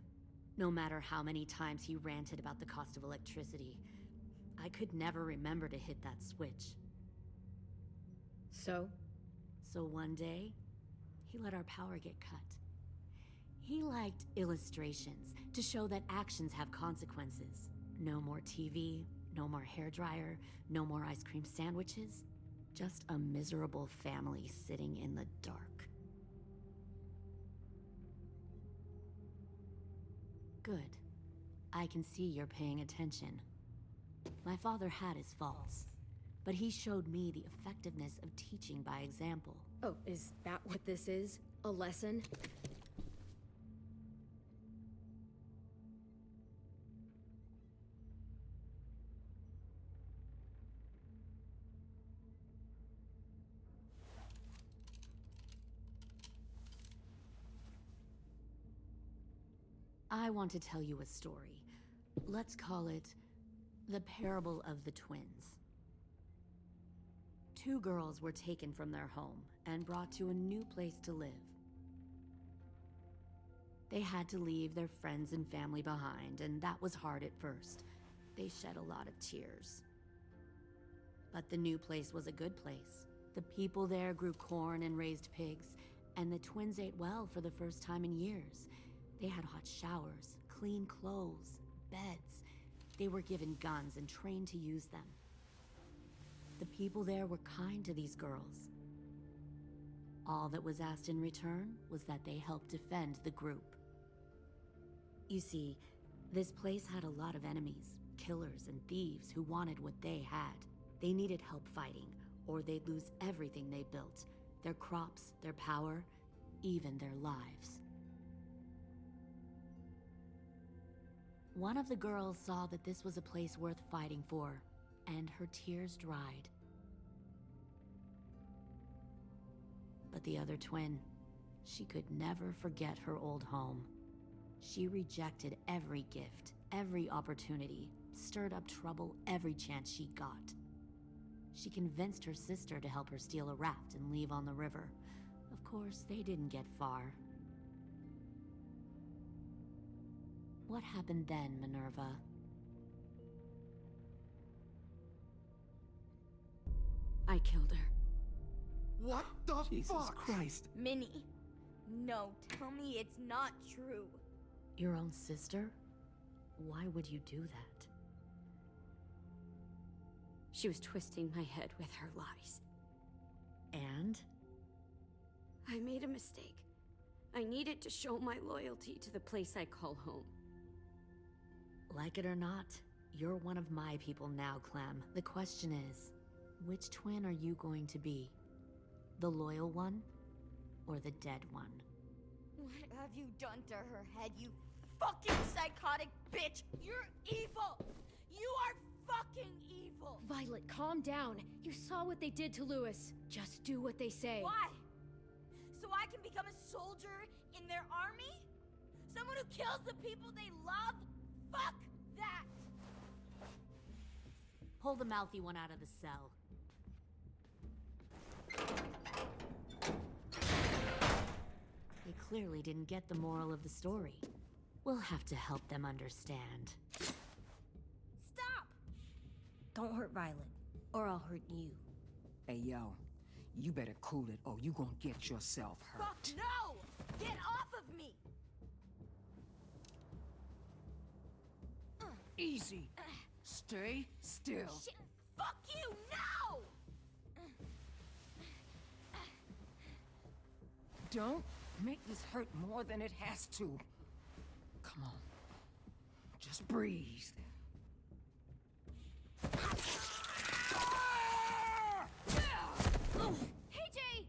No matter how many times he ranted about the cost of electricity, I could never remember to hit that switch. So? So one day, he let our power get cut. He liked illustrations to show that actions have consequences. No more TV, no more hairdryer, no more ice cream sandwiches. Just a miserable family sitting in the dark. Good. I can see you're paying attention. My father had his faults, but he showed me the effectiveness of teaching by example. Oh, is that what this is? A lesson? I want to tell you a story. Let's call it the Parable of the Twins. 2 girls were taken from their home and brought to a new place to live. They had to leave their friends and family behind, and that was hard at first. They shed a lot of tears. But the new place was a good place. The people there grew corn and raised pigs, and the twins ate well for the first time in years. They had hot showers, clean clothes, beds. They were given guns and trained to use them. The people there were kind to these girls. All that was asked in return was that they help defend the group. You see, this place had a lot of enemies, killers and thieves who wanted what they had. They needed help fighting, or they'd lose everything they built, their crops, their power, even their lives. One of the girls saw that this was a place worth fighting for, and her tears dried. But the other twin, she could never forget her old home. She rejected every gift, every opportunity, stirred up trouble every chance she got. She convinced her sister to help her steal a raft and leave on the river. Of course, they didn't get far. What happened then, Minerva? I killed her. What the Jesus fuck? Christ. Minnie, no, tell me it's not true. Your own sister? Why would you do that? She was twisting my head with her lies. And? I made a mistake. I needed to show my loyalty to the place I call home. Like it or not, you're one of my people now, Clem. The question is, which twin are you going to be? The loyal one, or the dead one? What have you done to her head, you fucking psychotic bitch? You're evil! You are fucking evil! Violet, calm down. You saw what they did to Lewis. Just do what they say. Why? So I can become a soldier in their army? Someone who kills the people they love? Fuck that! Pull the mouthy one out of the cell. They clearly didn't get the moral of the story. We'll have to help them understand. Stop! Don't hurt Violet, or I'll hurt you. Hey, yo, you better cool it or you gonna get yourself hurt. Fuck no! Get off of me! Easy. Stay still. Shit! Fuck you! No! Don't make this hurt more than it has to. Come on. Just breathe. Oh, hey, Jay!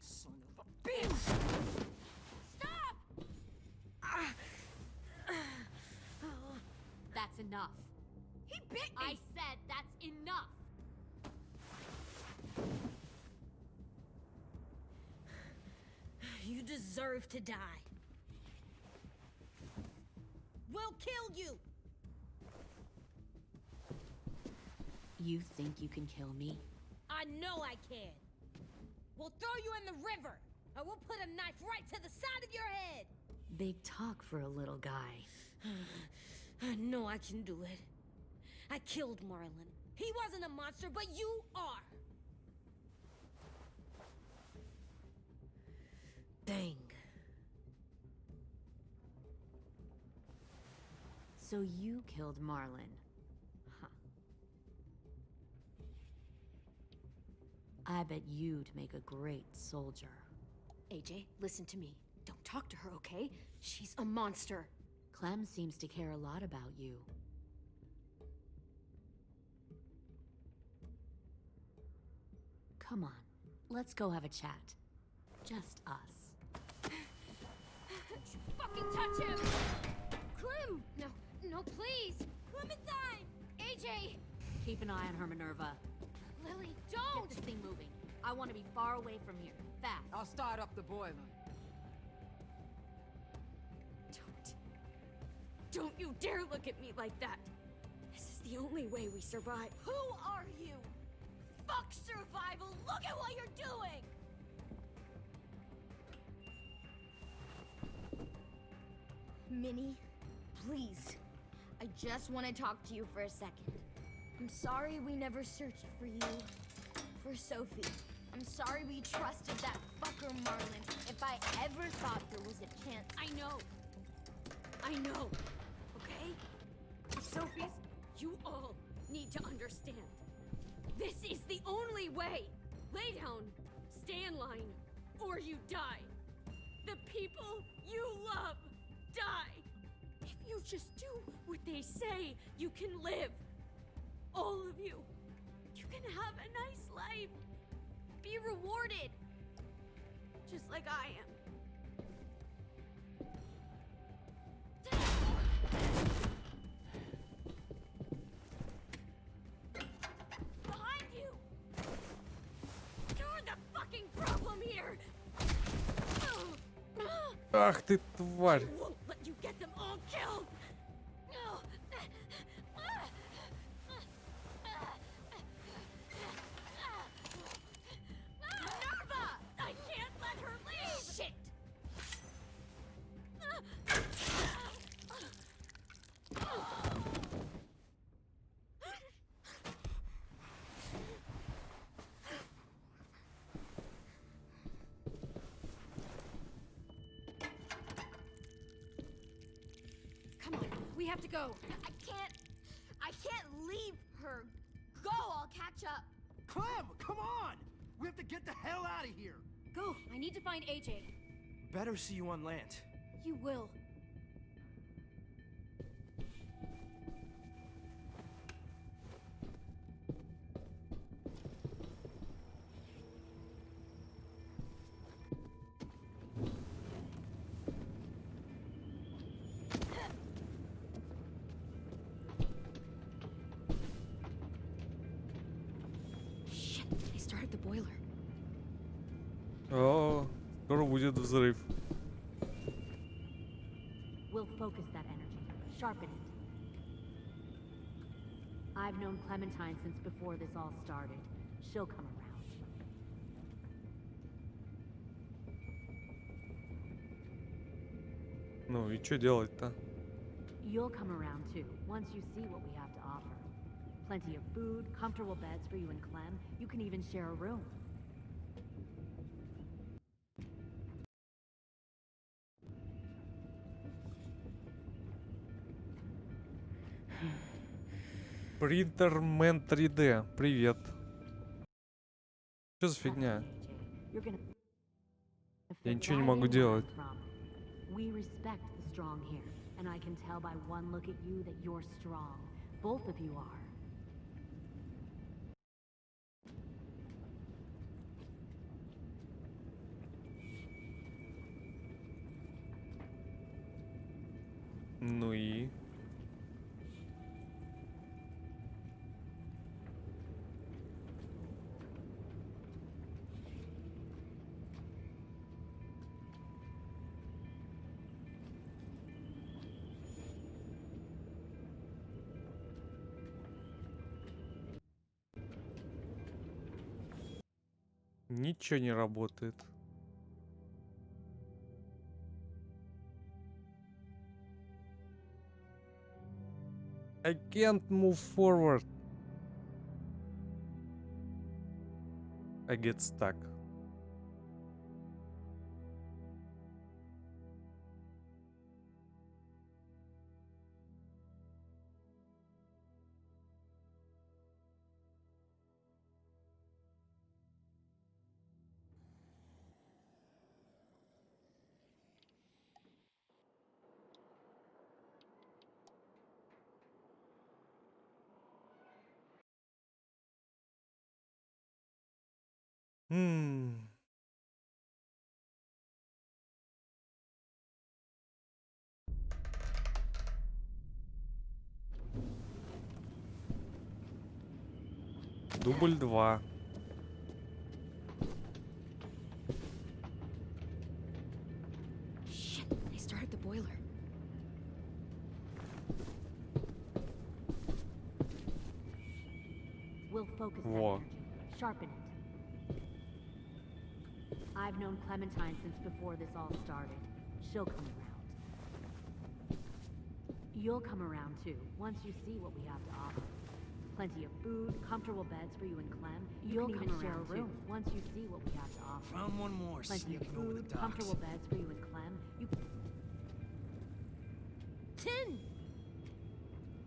Son of a bitch! Stop! That's enough. He bit me! I said that's enough! You deserve to die. We'll kill you! You think you can kill me? I know I can. We'll throw you in the river, and we'll put a knife right to the side of your head. Big talk for a little guy. I know I can do it. I killed Marlon. He wasn't a monster, but you are. Dang. So you killed Marlon. Huh. I bet you'd make a great soldier. AJ, listen to me. Don't talk to her, okay? She's a monster. Clem seems to care a lot about you. Come on, let's go have a chat. Just us. Fucking touch him! Clem! No, no, please! Clementine! AJ! Keep an eye on her, Minerva. Lily, Get don't! this thing moving. I want to be far away from here. Fast. I'll start up the boiler. Don't you dare look at me like that! This is the only way we survive. Who are you? Fuck survival! Look at what you're doing! Minnie, please. I just want to talk to you for a second. I'm sorry we never searched for you. For Sophie. I'm sorry we trusted that fucker Marlon. If I ever thought there was a chance. I know. Okay? Sophie's, you all need to understand. This is the only way. Lay down, stay in line, or you die. The people you love die. If you just do what they say, you can live. All of you. You can have a nice life. Be rewarded. Just like I am. Behind you! You're the fucking problem here! Ах ты, тварь! I won't let you get them all killed! Minerva! I can't let her leave! Shit! We have to go. I can't leave her. Go, I'll catch up. Clem, come on! We have to get the hell out of here. Go. I need to find AJ. Better see you on land. You will. Shit, they started the boiler. О, скоро будет взрыв. We'll focus that energy, sharpen it. I've known Clementine since before this all started. She'll come around. Ну и что делать-то? You'll come around too, once you see what we have to offer. Plenty of food, comfortable beds for you and Clem. You can even share a room. Принтермен 3D. Привет. Что за фигня? You're gonna Я fit ничего не right могу in where I'm делать. from. We respect the strong here, and I can tell by one look at you that you're strong. Both of you are. Ну и... Ничего не работает. I can't move forward. I get stuck. Hmm. Дубль 2. Shit, they started the boiler. We'll focus that Во. energy, sharpen it. I've known Clementine since before this all started. She'll come around. You'll come around too, once you see what we have to offer. Plenty of food, comfortable beds for you and Clem. You'll come around share a room too, once you see what we have to offer. Found one more Plenty of sneaking over the food, docks. comfortable beds for you and Clem. You Tin!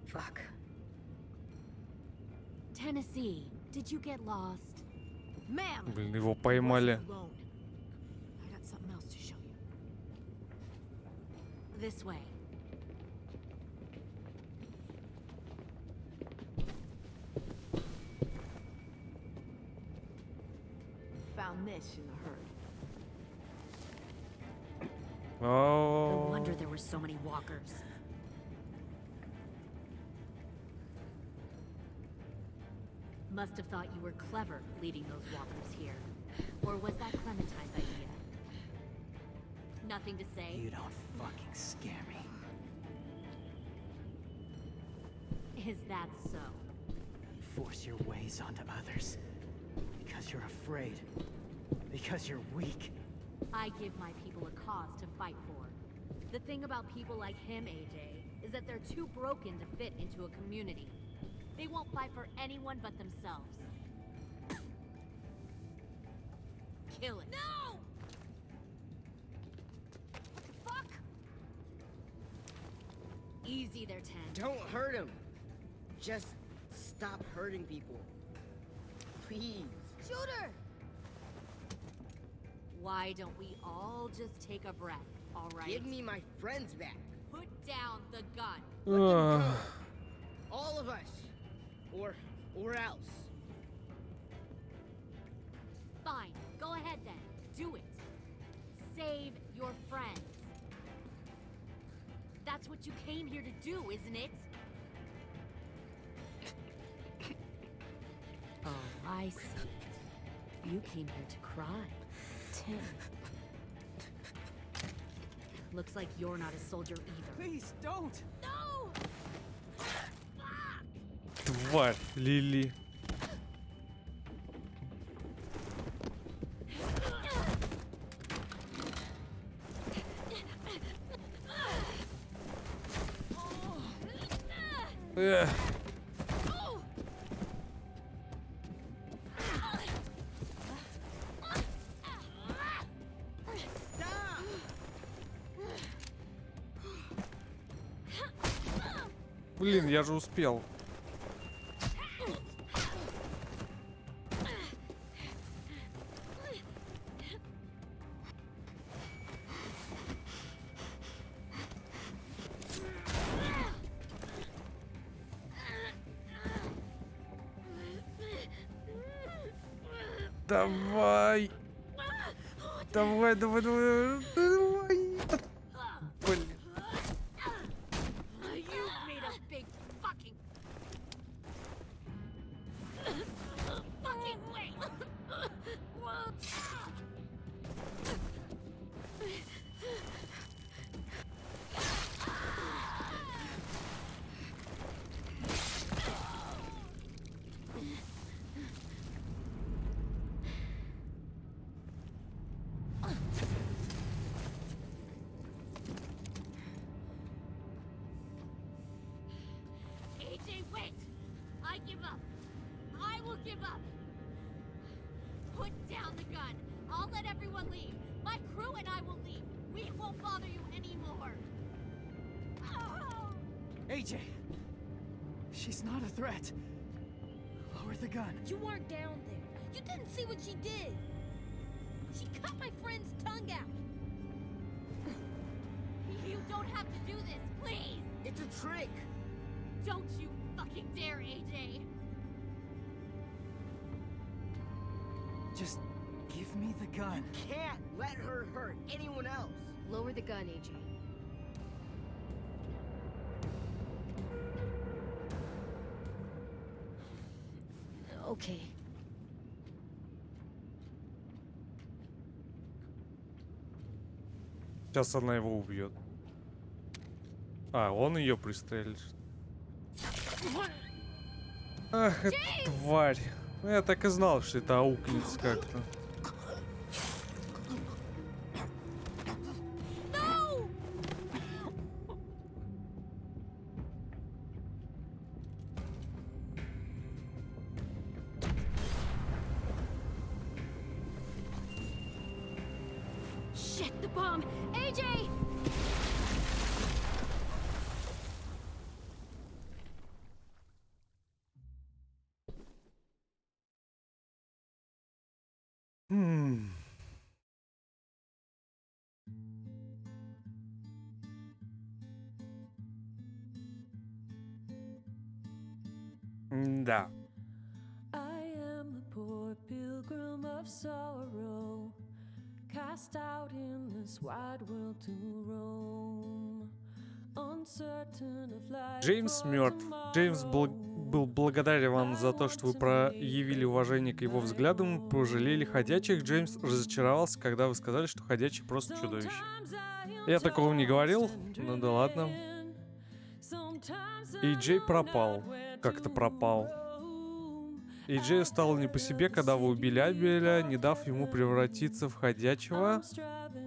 Fuck. Tennessee, did you get lost? Ma'am! Блин, его поймали. Alone. I got something else to show you. This way. Found this in the herd. Oh. No wonder there were so many walkers. Must have thought you were clever leading those walkers here. Or was that Clementine's idea? Nothing to say? You don't fucking scare me. Is that so? Force your ways onto others. Because you're afraid. Because you're weak. I give my people a cause to fight for. The thing about people like him, AJ, is that they're too broken to fit into a community. They won't fight for anyone but themselves. Kill it. No! What the fuck? Easy there, 10. Don't hurt him. Just stop hurting people. Please. Shoot her! Why don't we all just take a breath, all right? Give me my friends back. Put down the gun. Let them go. All of us. Or else. Fine, go ahead then. Do it. Save your friends. That's what you came here to do, isn't it? Oh, I see. You came here to cry. Tim. Looks like you're not a soldier either. Please, don't! No! Тварь, Лили. Эх. Блин, я же успел. Давай. Давай, давай, давай. Давай. Блин. You made a big fucking wait. AJ, wait! I give up. I will give up. Put down the gun. I'll let everyone leave. My crew and I will leave. We won't bother you anymore. Oh! AJ! She's not a threat. Lower the gun. You weren't down there. You didn't see what she did. She cut my friend's tongue out. You don't have to do this, please! It's a trick. Don't you fucking dare, AJ! Just give me the gun. Can't let her hurt anyone else. Lower the gun, AJ. Okay. Сейчас она его убьет. А, он ее пристрелит. Ах, эта тварь. Я так и знал, что это аукнется как-то. Shit, the bomb! AJ! Да. I am a poor pilgrim of sorrow, cast out in this wide world to roam, uncertain of life. Джеймс мертв. Джеймс был благодарен вам за то, что вы проявили уважение к его взглядам и пожалели ходячих. Джеймс разочаровался, когда вы сказали, что ходячий просто чудовище. Я такого не говорил, ну да ладно. И Джей пропал. Как-то пропал. И Джею стало не по себе, когда вы убили Абеля, не дав ему превратиться в ходячего.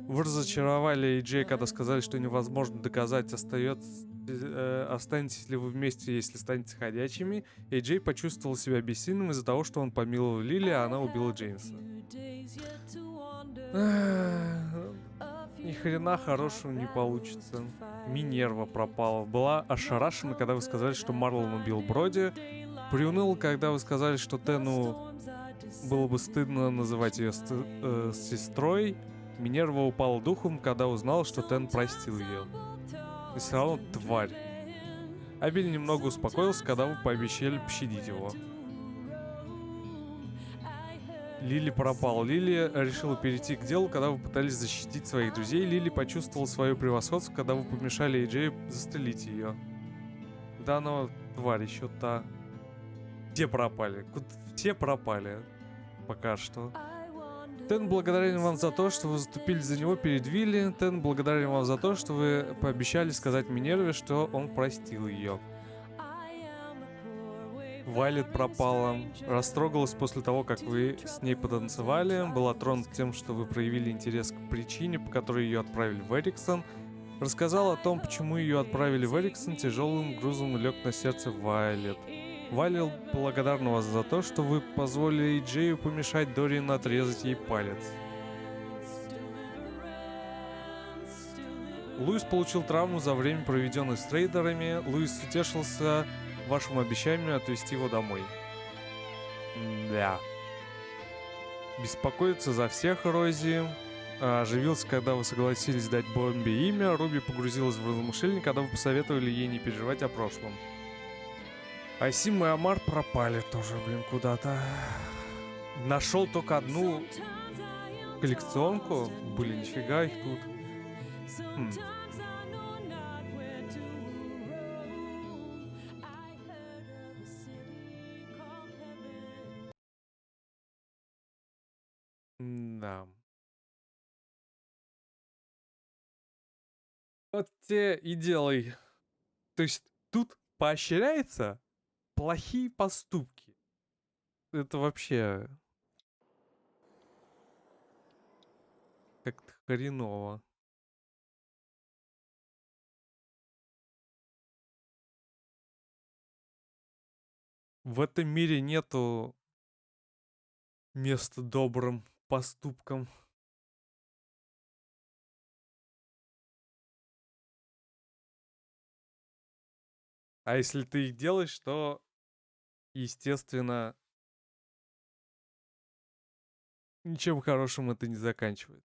Вы разочаровали Джея, когда сказали, что невозможно доказать, останетесь ли вы вместе, если станете ходячими. И Джей почувствовал себя бессильным из-за того, что он помиловал Лили, а она убила Джеймса. Ни хрена хорошего не получится. Минерва пропала. Была ошарашена, когда вы сказали, что Марлон убил Броди. Приуныла, когда вы сказали, что Тену было бы стыдно называть ее сестрой. Минерва упала духом, когда узнала, что Тен простил ее. И все равно тварь. Абель немного успокоился, когда вы пообещали пощадить его. Лили пропал. Лили решила перейти к делу, когда вы пытались защитить своих друзей. Лили почувствовала свое превосходство, когда вы помешали Эйджею застрелить ее. Да, но тварь еще та. Все пропали. Все пропали. Пока что. Тен благодарен вам за то, что вы заступили за него перед Вилли. Тен благодарен вам за то, что вы пообещали сказать Минерве, что он простил ее. Вайлет пропала. Растрогалась после того, как вы с ней потанцевали. Была тронута тем, что вы проявили интерес к причине, по которой ее отправили в Эриксон. Рассказала о том, почему ее отправили в Эриксон. Тяжелым грузом лег на сердце Вайлет. Вайлет благодарна вас за то, что вы позволили Джею помешать Дориан отрезать ей палец. Луис получил травму за время, проведенное с трейдерами. Луис утешился вашему обещанию отвезти его домой. Да. Беспокоится за всех Рози. Оживился, когда вы согласились дать Бомбе имя. Руби погрузилась в размышления, когда вы посоветовали ей не переживать о прошлом. Айсим и Амар пропали тоже, куда-то. Нашел только одну коллекционку. Блин, нифига их тут. Да. Вот те и делай. То есть тут поощряется плохие поступки. Это вообще как-то хреново. В этом мире нету места добрым поступкам. А если ты их делаешь, то, естественно, ничем хорошим это не заканчивается.